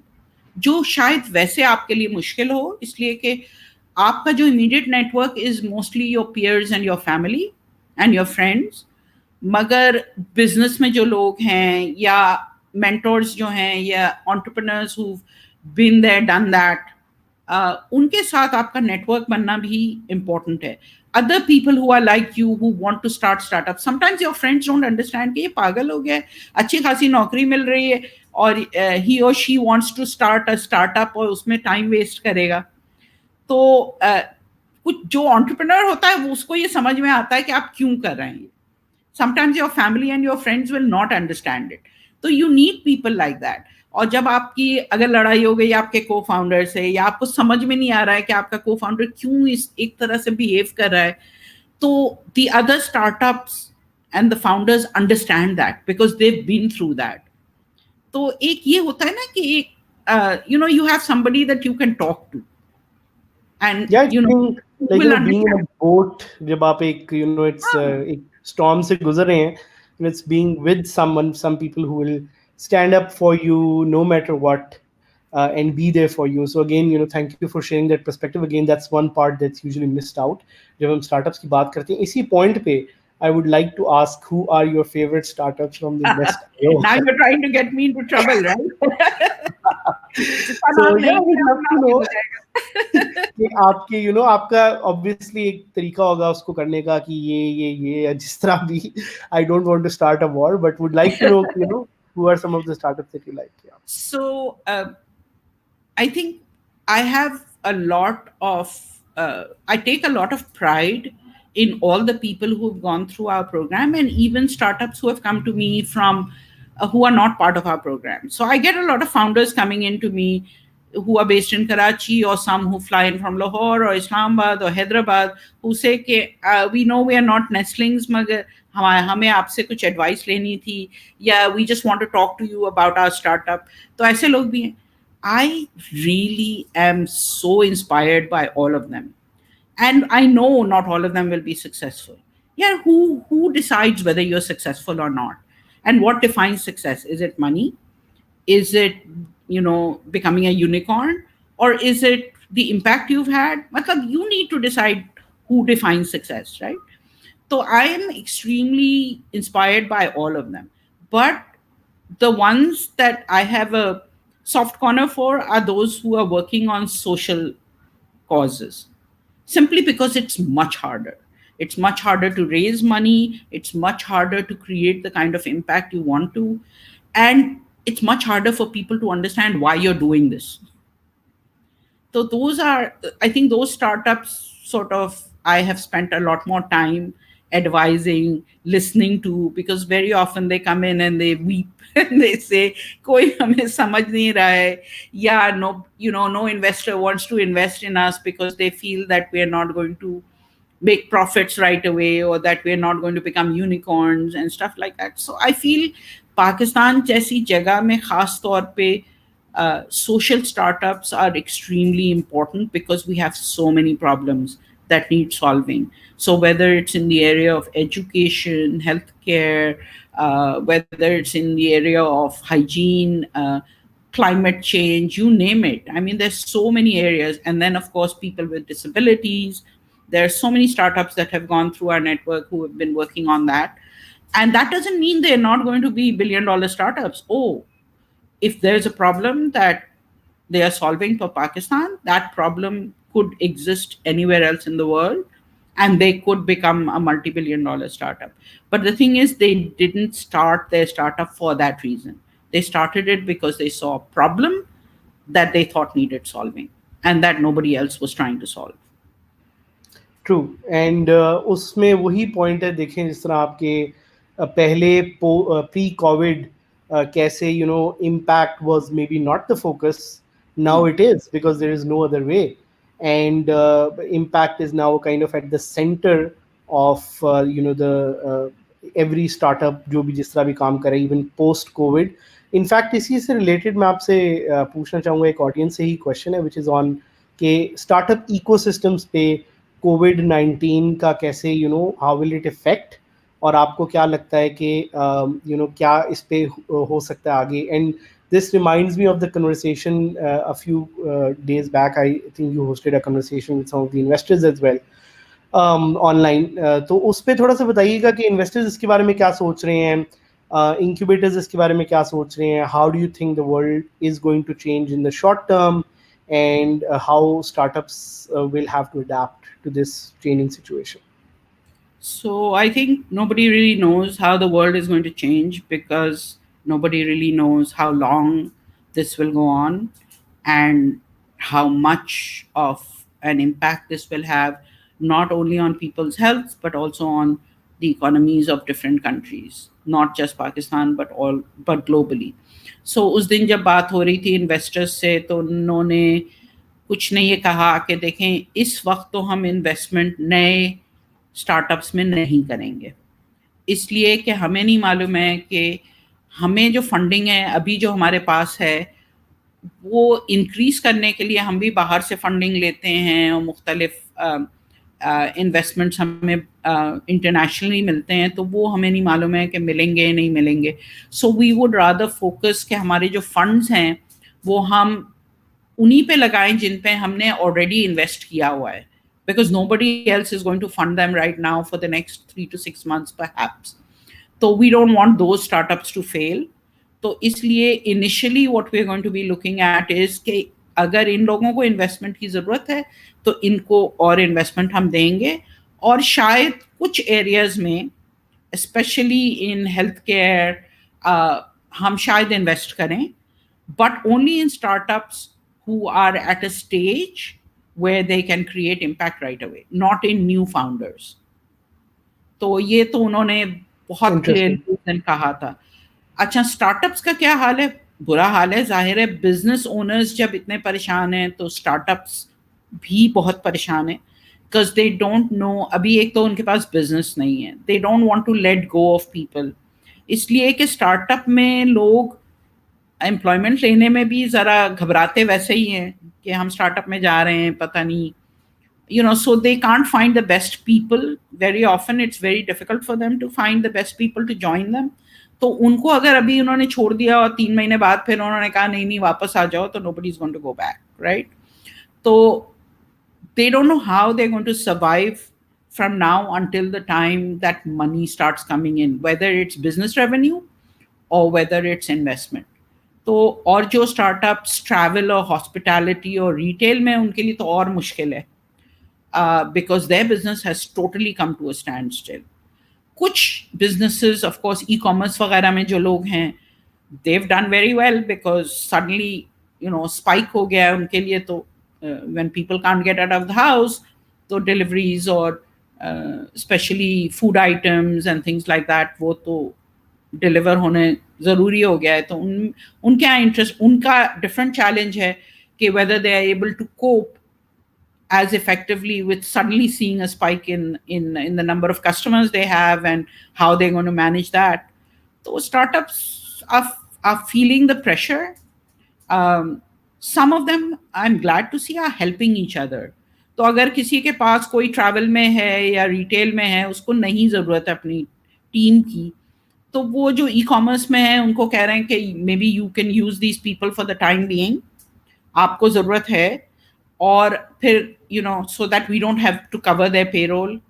जो शायद वैसे आपके लिए मुश्किल हो, इसलिए कि आपका जो immediate network is mostly your peers and your family and your friends, मगर बिजनेस में जो लोग हैं या मेंटर्स जो हैं या entrepreneurs who been there done that, उनके साथ आपका नेटवर्क बनना भी इम्पोर्टेंट है। Other people who are like you who want to start startup, sometimes your friends don't understand कि ये पागल हो गया है, अच्छी खासी नौकरी मिल रही है और ही और she wants to start a startup और उसमें टाइम वेस्ट करेगा। तो कुछ जो एंटरप्रेन्योर होता है वो उसको ये समझ में आता है कि आप क्यों कर रहे हैं। Sometimes your family and your friends will not understand it, तो you need people like that. और जब आपकी अगर लड़ाई हो गई आपके को फाउंडर से, या आपको समझ में नहीं आ रहा है कि आपका को फाउंडर क्यों इस एक तरह से बिहेव कर रहा है, तो the other startups and the founders understand that because they been through that. तो एक ये होता है ना कि एक you have somebody that you can talk to and yeah, it's being like, will being in understand. a boat, जब आप एक it's एक storm से गुजर रहे हैं, and it's being with someone, some people who will stand up for you no matter what, and be there for you. So again, thank you for sharing that perspective. Again, that's one part that's usually missed out जब हम startups की बात करते हैं। इसी point पे I would like to ask, who are your favorite startups from the Nest Now IO? you're trying to get me into trouble, right? जिसका So नाम yeah, नहीं I would लिया love वो to नाम know हो जाएगा। कि आपके आपका ऑब्वियसली एक तरीका होगा उसको करने का, कि ये या जिस तरह भी, I don't want to start a war, but would like to know who are some of the startups that you like. Yeah. So I think I have a lot of I take a lot of pride in all the people who have gone through our program, and even startups who have come to me from who are not part of our program. So I get a lot of founders coming into me who are based in Karachi, or some who fly in from Lahore or Islamabad or Hyderabad, who say कि we know we are not nestlings, मगर हमें आपसे कुछ advice लेनी थी, या we just want to talk to you about our startup. तो ऐसे लोग भी हैं. I really am so inspired by all of them, and I know not all of them will be successful. Yeah, who decides whether you're successful or not, and what defines success? Is it money? Is it, becoming a unicorn, or is it the impact you've had? Matlab, you need to decide who defines success, right? So I am extremely inspired by all of them, but the ones that I have a soft corner for are those who are working on social causes, simply because it's much harder. It's much harder to raise money, it's much harder to create the kind of impact you want to, and it's much harder for people to understand why you're doing this. So those are, I think those startups sort of, I have spent a lot more time advising, listening to, because very often they come in and they weep and they say, koi hame samajh nahi raha hai, yeah, no, no investor wants to invest in us because they feel that we are not going to make profits right away, or that we're not going to become unicorns and stuff like that. So I feel Pakistan जैसी जगह में खास तौर पे social startups are extremely important because we have so many problems that need solving. So whether it's in the area of education, healthcare, whether it's in the area of hygiene, climate change, you name it. I mean, there's so many areas. And then, of course, people with disabilities. There are so many startups that have gone through our network who have been working on that. And that doesn't mean they're not going to be billion-dollar startups. Oh, if there's a problem that they are solving for Pakistan, that problem could exist anywhere else in the world, and they could become a multi-billion-dollar startup. But the thing is, they didn't start their startup for that reason. They started it because they saw a problem that they thought needed solving and that nobody else was trying to solve. True and उसमें वही point है, देखें जिस तरह आपके पहले pre covid कैसे impact was maybe not the focus, now it is because there is no other way, and impact is now kind of at the center of the every startup जो भी जिस तरह भी काम करे, even post Covid. In fact इसी से related मैं आपसे पूछना चाहूँगा, एक ऑडियंस से ही क्वेश्चन है विच इज़ ऑन के स्टार्टअप इकोसिस्टम्स पे कोविड-19 का कैसे हाउ विल इट इफेक्ट, और आपको क्या लगता है कि क्या इस पे हो सकता है आगे. And this reminds me of the conversation a few days back. I think you hosted a conversation with some of the investors as well online. तो उस पर थोड़ा सा बताइएगा कि इन्वेस्टर्स इसके बारे में क्या सोच रहे हैं, incubators इसके बारे में क्या सोच रहे हैं, how do you think the world is going to change in the short term, and how startups will have to adapt to this changing situation. So I think nobody really knows how the world is going to change because nobody really knows how long this will go on and how much of an impact this will have, not only on people's health but also on the economies of different countries, not just Pakistan but globally. So उस दिन जब बात हो रही थी investors से, तो उन्होंने कुछ ने ये कहा कि देखें, इस वक्त तो हम इन्वेस्टमेंट नए स्टार्टअप्स में नहीं करेंगे, इसलिए कि हमें नहीं मालूम है कि हमें जो फंडिंग है अभी जो हमारे पास है वो इंक्रीज करने के लिए हम भी बाहर से फंडिंग लेते हैं और मुख्तलिफ इन्वेस्टमेंट्स हमें इंटरनेशनली मिलते हैं, तो वो हमें नहीं मालूम है कि मिलेंगे नहीं मिलेंगे. So we would rather focus कि हमारे जो फंड्स हैं वो हम उन्हीं पे लगाएं जिन पे हमने ऑलरेडी इन्वेस्ट किया हुआ है, because nobody else is going to fund them right now for the next 3 to 6 months perhaps. So we don't want those startups to fail. तो इसलिए initially what we're going to be looking at is कि अगर इन लोगों को investment की ज़रूरत है तो इनको और इन्वेस्टमेंट हम देंगे, और शायद कुछ एरियाज में स्पेशली इन हेल्थ केयर हम शायद इन्वेस्ट करें, but only in startups who are at a stage where they can create impact right away, not in new founders. तो ये तो उन्होंने बहुत क्लियरली Interesting. उस दिन कहा था। अच्छा, स्टार्टअप्स का क्या हाल है? बुरा हाल है, ज़ाहिर है। बिज़नेस ओनर्स जब इतने परेशान हैं, तो स्टार्टअप्स भी बहुत परेशान हैं, बिकॉज़ दे डोंट नो। अभी एक तो उनके पास बिज़नेस नहीं है, they don't want to let go of people. इसलिए कि स्टार्टअप में लोग एम्प्लॉयमेंट लेने में भी ज़रा घबराते वैसे ही हैं कि हम स्टार्टअप में जा रहे हैं, पता नहीं, so they can't find the best people. Very often it's very difficult for them to find the best people to join them. तो उनको अगर अभी उन्होंने छोड़ दिया और 3 महीने बाद फिर उन्होंने कहा नहीं नहीं वापस आ जाओ, तो nobody is going to go back, right? तो they don't know how they're going to survive from now until the time that money starts coming in, whether it's business revenue or whether it's investment. तो और जो startups travel और hospitality और retail में, उनके लिए तो और मुश्किल है, because their business has totally come to a standstill. कुछ businesses, of course, e-commerce वगैरह में जो लोग हैं, they've done very well because suddenly, spike हो गया है उनके लिए। तो when people can't get out of the house, तो deliveries और especially food items and things like that, वो तो डिलीवर होने ज़रूरी हो गया है। तो उनके यहाँ इंटरेस्ट, उनका डिफरेंट चैलेंज है कि whether they are able to cope as effectively with suddenly seeing a spike in the number of customers they have, and how they're going to manage that. So startups are feeling the pressure. Some of them, I'm glad to see, are helping each other. तो अगर किसी के पास कोई travel में है या retail में है, उसको नहीं ज़रूरत है अपनी टीम की, तो वो जो ई कॉमर्स में है उनको कह रहे हैं कि maybe you can use these people for the time being, आपको ज़रूरत है। और फिर so that we don't have to cover their payroll.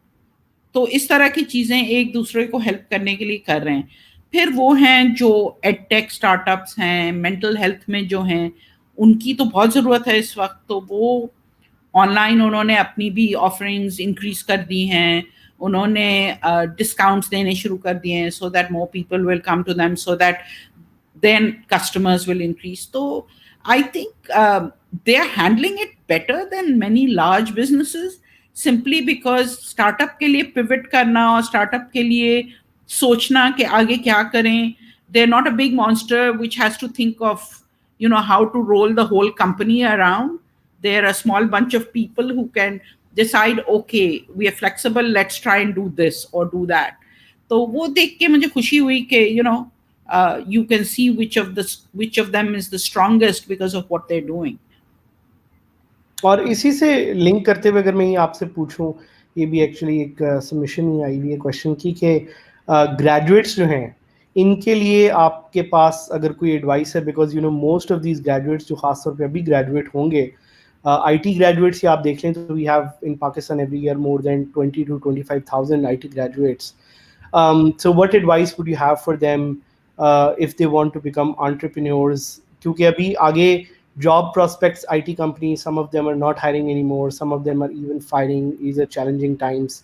तो इस तरह की चीज़ें एक दूसरे को हेल्प करने के लिए कर रहे हैं। फिर वो हैं जो एडटेक स्टार्टअप्स हैं, मेंटल हेल्थ में जो हैं, उनकी तो बहुत ज़रूरत है इस वक्त। तो वो ऑनलाइन उन्होंने अपनी भी ऑफरिंग्स इंक्रीज कर दी हैं, उन्होंने डिस्काउंट्स देने शुरू कर दिए हैं, so that more people will come to them, so that then customers will increase. So I think they are handling it better than many large businesses, simply because startup के लिए pivot करना और startup के लिए सोचना कि आगे क्या करें, they're not a big monster which has to think of how to roll the whole company around. They're a small bunch of people who can decide, okay, we are flexible, let's try and do this or do that. तो वो देख के मुझे खुशी हुई कि you can see which of them is the strongest because of what they're doing. और इसी से लिंक करते हुए अगर मैं ये आपसे पूछूं, ये भी एक्चुअली एक सबमिशन ही आई हुई है क्वेश्चन की कि ग्रेजुएट्स जो हैं, इनके लिए आपके पास अगर कोई एडवाइस है, because most of these graduates जो खासतौर पे अभी ग्रेजुएट होंगे, आईटी ग्रेजुएट्स या आप देख लें तो we have in Pakistan every year more than 20 to 25,000 IT graduates. So what advice would you have for them if they want to become entrepreneurs? क्योंकि अभी आगे job prospects, IT companies, some of them are not hiring anymore, some of them are even firing. These are challenging times.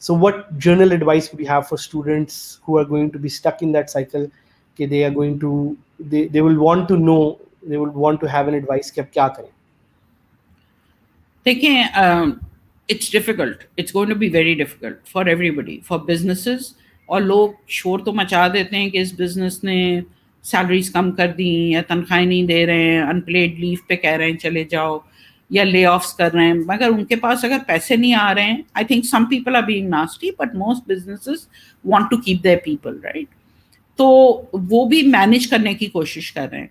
So what general advice would you have for students who are going to be stuck in that cycle? Okay, they are going to, they will want to know, they will want to have an advice कि अब क्या करें. देखिए, it's difficult. It's going to be very difficult for everybody, for businesses. और लोग शोर तो मचा देते हैं कि इस बिजनेस ने सैलरीज कम कर दी, या तनख्वाहें नहीं दे रहे हैं, अनप्लेड लीव पे कह रहे हैं चले जाओ, या ले ऑफ्स कर रहे हैं। मगर उनके पास अगर पैसे नहीं आ रहे हैं, I think some people are being nasty, but most businesses want to keep their people, right? तो वो भी मैनेज करने की कोशिश कर रहे हैं।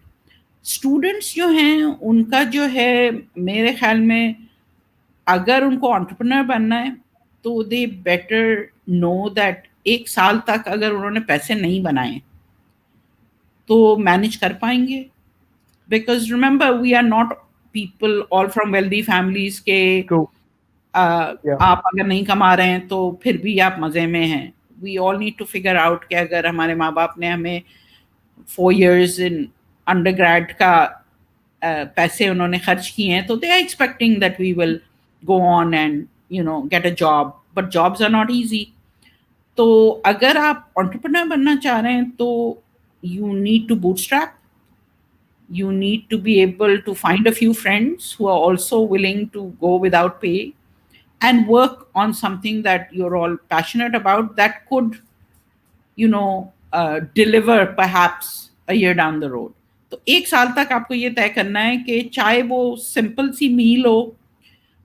स्टूडेंट्स जो हैं उनका जो है, मेरे ख्याल में अगर उनको एंटरप्रेन्योर बनना है तो दे बेटर नो दैट 1 साल तक अगर उन्होंने पैसे नहीं बनाए तो मैनेज कर पाएंगे। Because remember, we are not people all from wealthy families के True. Yeah. आप अगर नहीं कमा रहे हैं तो फिर भी आप मज़े में हैं। We all need to figure out कि अगर हमारे माँ बाप ने हमें 4 years इन अंडरग्रेड का पैसे उन्होंने खर्च किए हैं, तो they are expecting that we will go on and get a job, but jobs are not easy. तो अगर आप entrepreneur बनना चाह रहे हैं तो you need to bootstrap. You need to be able to find a few friends who are also willing to go without pay, and work on something that you're all passionate about that could, deliver perhaps a year down the road. तो एक साल तक आपको ये तय करना है कि चाहे वो सिंपल सी मील हो,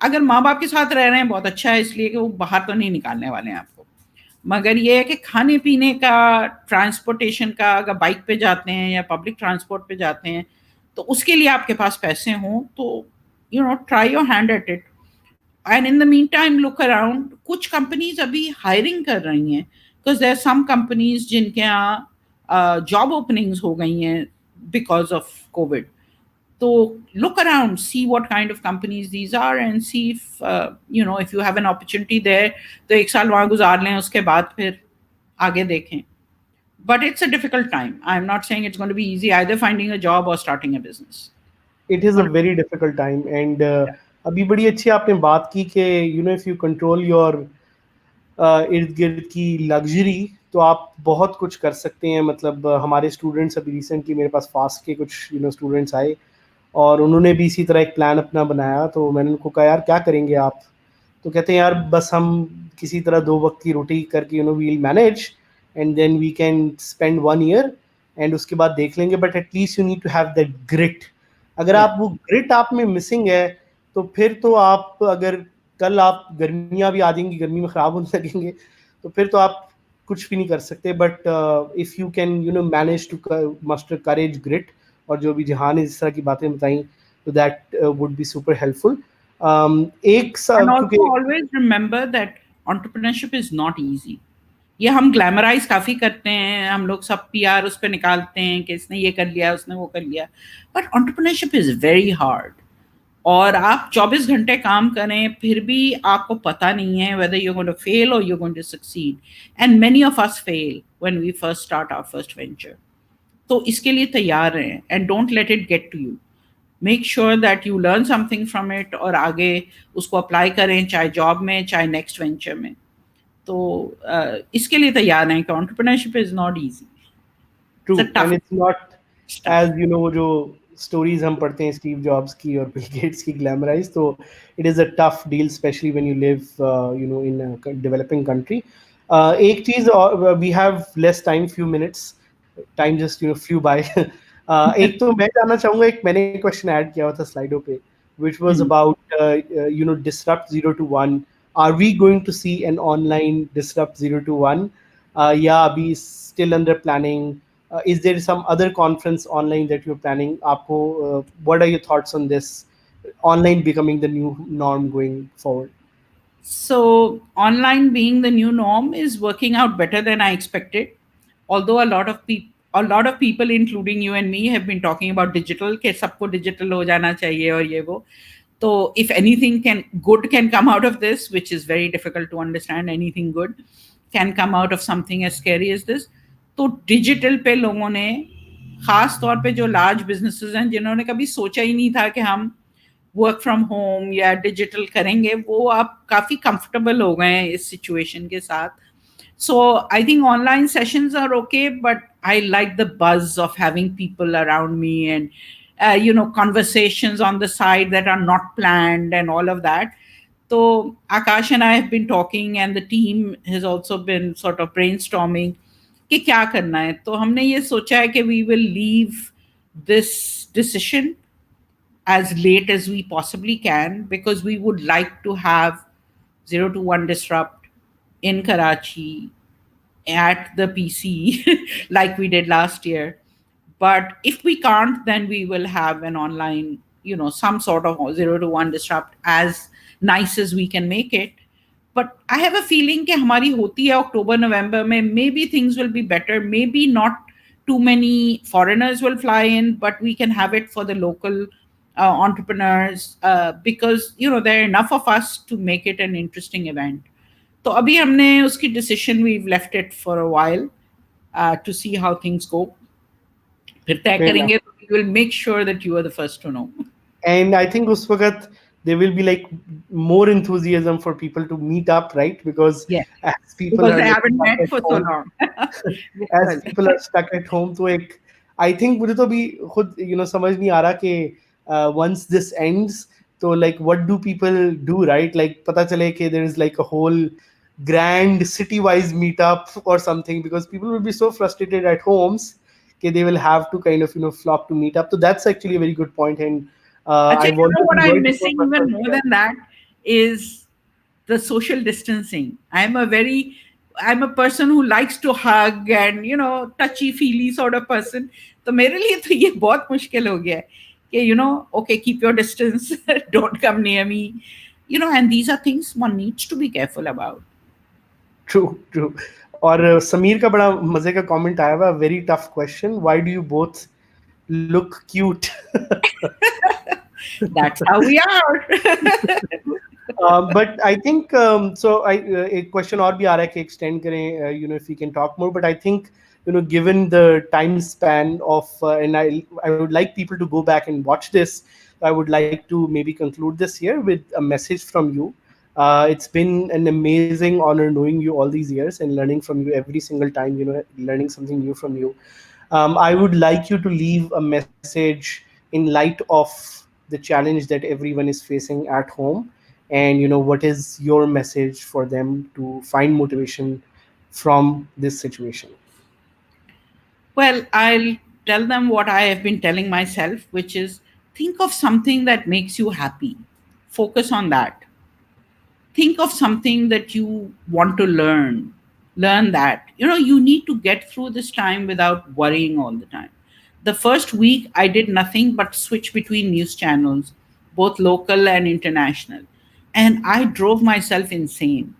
अगर माँ बाप के साथ रह रहे हैं बहुत अच्छा है, इसलिए कि वो बाहर तो नहीं निकालने वाले हैं आपको, मगर ये है कि खाने पीने का, ट्रांसपोर्टेशन का, अगर बाइक पे जाते हैं या पब्लिक ट्रांसपोर्ट पे जाते हैं, तो उसके लिए आपके पास पैसे हों तो try your hand at it. And in the mean time look around, कुछ कंपनीज अभी हायरिंग कर रही हैं, बिकॉज देर सम कंपनीज जिनके यहाँ जॉब ओपनिंग्स हो गई हैं बिकॉज ऑफ कोविड। तो look around, see what kind of companies these are, and see if you have an opportunity there, तो एक साल वहाँ गुजार लें, उसके बाद फिर आगे देखें। But it's a difficult time. I'm not saying it's going to be easy either finding a job or starting a business. It is a But very difficult time and yeah, अभी बड़ी अच्छी आपने बात की कि इफ यू कंट्रोल योर इर्द गिर्द की लग्जरी तो आप बहुत कुछ कर सकते हैं। मतलब हमारे स्टूडेंट्स अभी रिसेंटली मेरे पास फास्ट के कुछ स्टूडेंट्स आए और उन्होंने भी इसी तरह एक प्लान अपना बनाया, तो मैंने उनको कहा यार क्या करेंगे आप, तो कहते हैं यार बस हम किसी तरह 2 वक्त की रोटी करके we'll manage and then we can spend 1 year एंड उसके बाद देख लेंगे, but at least you need to have that grit. अगर yeah. आप वो ग्रिट आप में मिसिंग है तो फिर तो आप, अगर कल आप गर्मियाँ भी आ जाएंगी, गर्मी में ख़राब होने लगेंगे, तो फिर तो आप कुछ भी नहीं कर सकते। But if you can manage to muster courage, grit, और जो भी जहान ने इस तरह की बातें बताई, तो that would be super helpful. And also क्योंकि always remember that entrepreneurship is not easy. ये हम ग्लैमराइज काफ़ी करते हैं, हम लोग सब पीआर उस पर निकालते हैं कि इसने ये कर लिया, उसने वो कर लिया, but entrepreneurship is very hard. और आप 24 घंटे काम करें फिर भी आपको पता नहीं है whether you're going to fail or you're going to succeed, and many of us fail when we first start our first venture. तो इसके लिए तैयार रहें and don't let it get to you. Make sure that you learn something from it और आगे उसको apply करें, चाहे जॉब में चाहे नेक्स्ट वेंचर में। तो इसके लिए तैयार रहें कि entrepreneurship is not easy. It's a true, and tough it's not stuff. As वो जो स्टोरीज हम पढ़ते हैं स्टीव जॉब्स की और बिल गेट्स की ग्लैमराइज, तो it is a tough deal specially when you live in developing country. एक चीज़, और we have less time, few minutes, time just flew by. एक तो मैं जानना चाहूँगा, एक मैंने क्वेश्चन ऐड किया हुआ था स्लाइडों पे which was Mhm. about disrupt 0 to 1. Are we going to see an online disrupt 0 to 1? Yeah, अभी still under planning. Is there some other conference online that you're planning? Aapko, what are your thoughts on this? Online becoming the new norm going forward. So online being the new norm is working out better than I expected. Although a lot of people, including you and me, have been talking about digital, कि सबको digital हो जाना चाहिए और ये वो. So if anything good can come out of this, which is very difficult to understand, anything good can come out of something as scary as this. तो digital पे लोगों ने, खास तौर पे जो large businesses हैं जिन्होंने कभी सोचा ही नहीं था कि हम वर्क फ्रॉम होम या डिजिटल करेंगे, वो आप काफ़ी कंफर्टेबल हो गए हैं इस सिचुएशन के साथ। So I think online sessions are okay, but I like the buzz of having people around me and conversations on the side that are not planned and all of that. So Akash and I have been talking and the team has also been sort of brainstorming कि क्या करना है। तो हमने ये सोचा है कि we will leave this decision as late as we possibly can, because we would like to have 0 to 1 disrupt in Karachi at the PC like we did last year. But if we can't, then we will have an online, some sort of 0 to 1 disrupt as nice as we can make it. But I have a feeling कि हमारी होती है अक्टूबर नवंबर में, maybe things will be better, maybe not too many foreigners will fly in, but we can have it for the local entrepreneurs, because there are enough of us to make it an interesting event. तो अभी हमने उसकी decision, we've left it for a while to see how things go. फिर तय Fair enough. करेंगे, we will make sure that you are the first to know. And I think उस वक्त there will be like more enthusiasm for people to meet up, right? Because Yeah, as people because are they like haven't stuck met at for so home, long. as Well, people are stuck at home, तो एक I think मुझे तो भी खुद समझ नहीं आ रहा कि once this ends, So like what do people do, right? Like pata chale ke there is like a whole grand city wise meetup or something, because people will be so frustrated at homes okay, they will have to kind of flock to meet up. So that's actually a very good point. And Actually, I've you know what already I'm worked for missing even more than that is the social distancing. I'm a person who likes to hug and touchy feely sort of person. तो मेरे लिए तो ये बहुत मुश्किल हो गया है कि okay, keep your distance, don't come near me, and these are things one needs to be careful about. True true. और समीर का बड़ा मजे का कमेंट आया हुआ, very tough question, why do you both look cute? That's how we are. But I think so. एक question और भी आ रहा है कि extend करें, if we can talk more. But I think given the time span of and I would like people to go back and watch this. I would like to maybe conclude this here with a message from you. It's been an amazing honor knowing you all these years and learning from you every single time. Learning something new from you. I would like you to leave a message in light of the challenge that everyone is facing at home, and what is your message for them to find motivation from this situation? Well, I'll tell them what I have been telling myself, which is think of something that makes you happy. Focus on that. Think of something that you want to learn. Learn that. You need to get through this time without worrying all the time. The first week, I did nothing but switch between news channels, both local and international. And I drove myself insane.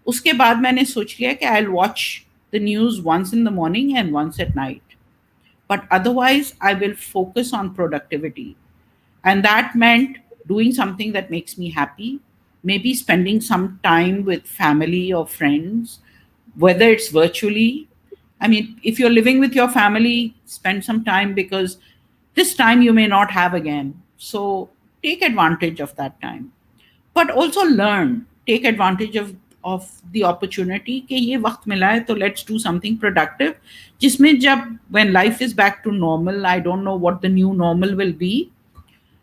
उसके बाद मैंने सोच लिया कि I'll watch the news once in the morning and once at night. But otherwise, I will focus on productivity. And that meant doing something that makes me happy, maybe spending some time with family or friends, whether it's virtually. I mean, if you're living with your family, spend some time because this time you may not have again. So take advantage of that time, but also learn, take advantage of the opportunity कि ये वक्त मिला है तो let's do something productive जिसमें जब when life is back to normal, I don't know what the new normal will be,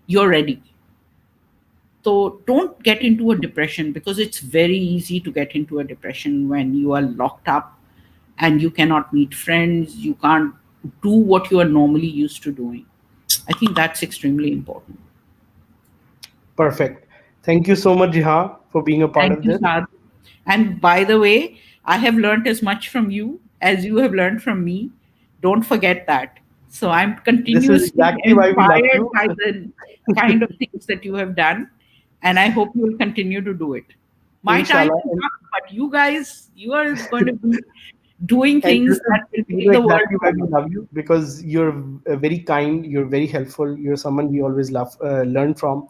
you're ready. So don't get into a depression because it's very easy to get into a depression when you are locked up and you cannot meet friends, you can't do what you are normally used to doing. I think that's extremely important. Perfect. Thank you so much, Jiha, for being a part Thank of you, this. Saad. And by the way, I have learned as much from you as you have learned from me. Don't forget that. So I'm This is continuously exactly why we love inspired you. by the kind of things that you have done. And I hope you will continue to do it. My time Inshallah. is up, but you guys, you are going to be doing And things this is that will take the world exactly why we forward. love you, because you're very kind, you're very helpful, you're someone we always love learn from.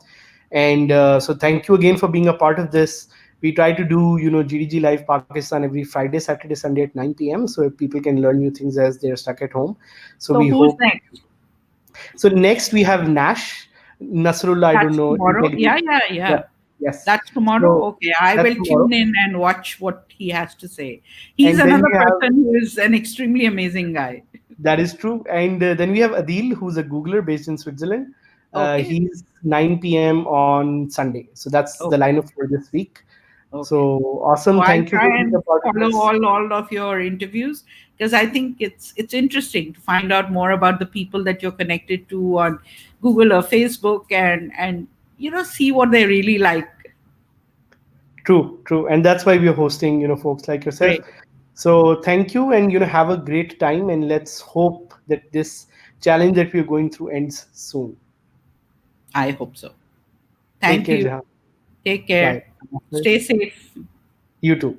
And so thank you again for being a part of this. We try to do GDG Live Pakistan every Friday, Saturday, Sunday at 9 p.m, so if people can learn new things as they're stuck at home. So So we who's hope. next? So next we have Nash Nasrullah, I don't That's know, tomorrow. integrity. Yeah, yeah, Yeah. yeah. Yes. That's tomorrow. So Okay, I that's will tomorrow. tune in and watch what he has to say. He's And then another we have, person who is an extremely amazing guy. that is true. And then we have Adil, who's a Googler based in Switzerland. Okay, He's 9 p.m. on Sunday. So that's the okay, lineup for this week. okay. So So awesome. I'll Thank you for try being a and part of follow this. all of your interviews because I think it's interesting to find out more about the people that you're connected to on Google or Facebook and see what they really like. True, true. And that's why we're hosting, folks like yourself. Great. So thank you, and have a great time, and let's hope that this challenge that we're going through ends soon. I hope so. Take Thank care, you. Jahan. Take Bye. care. Stay safe. You too.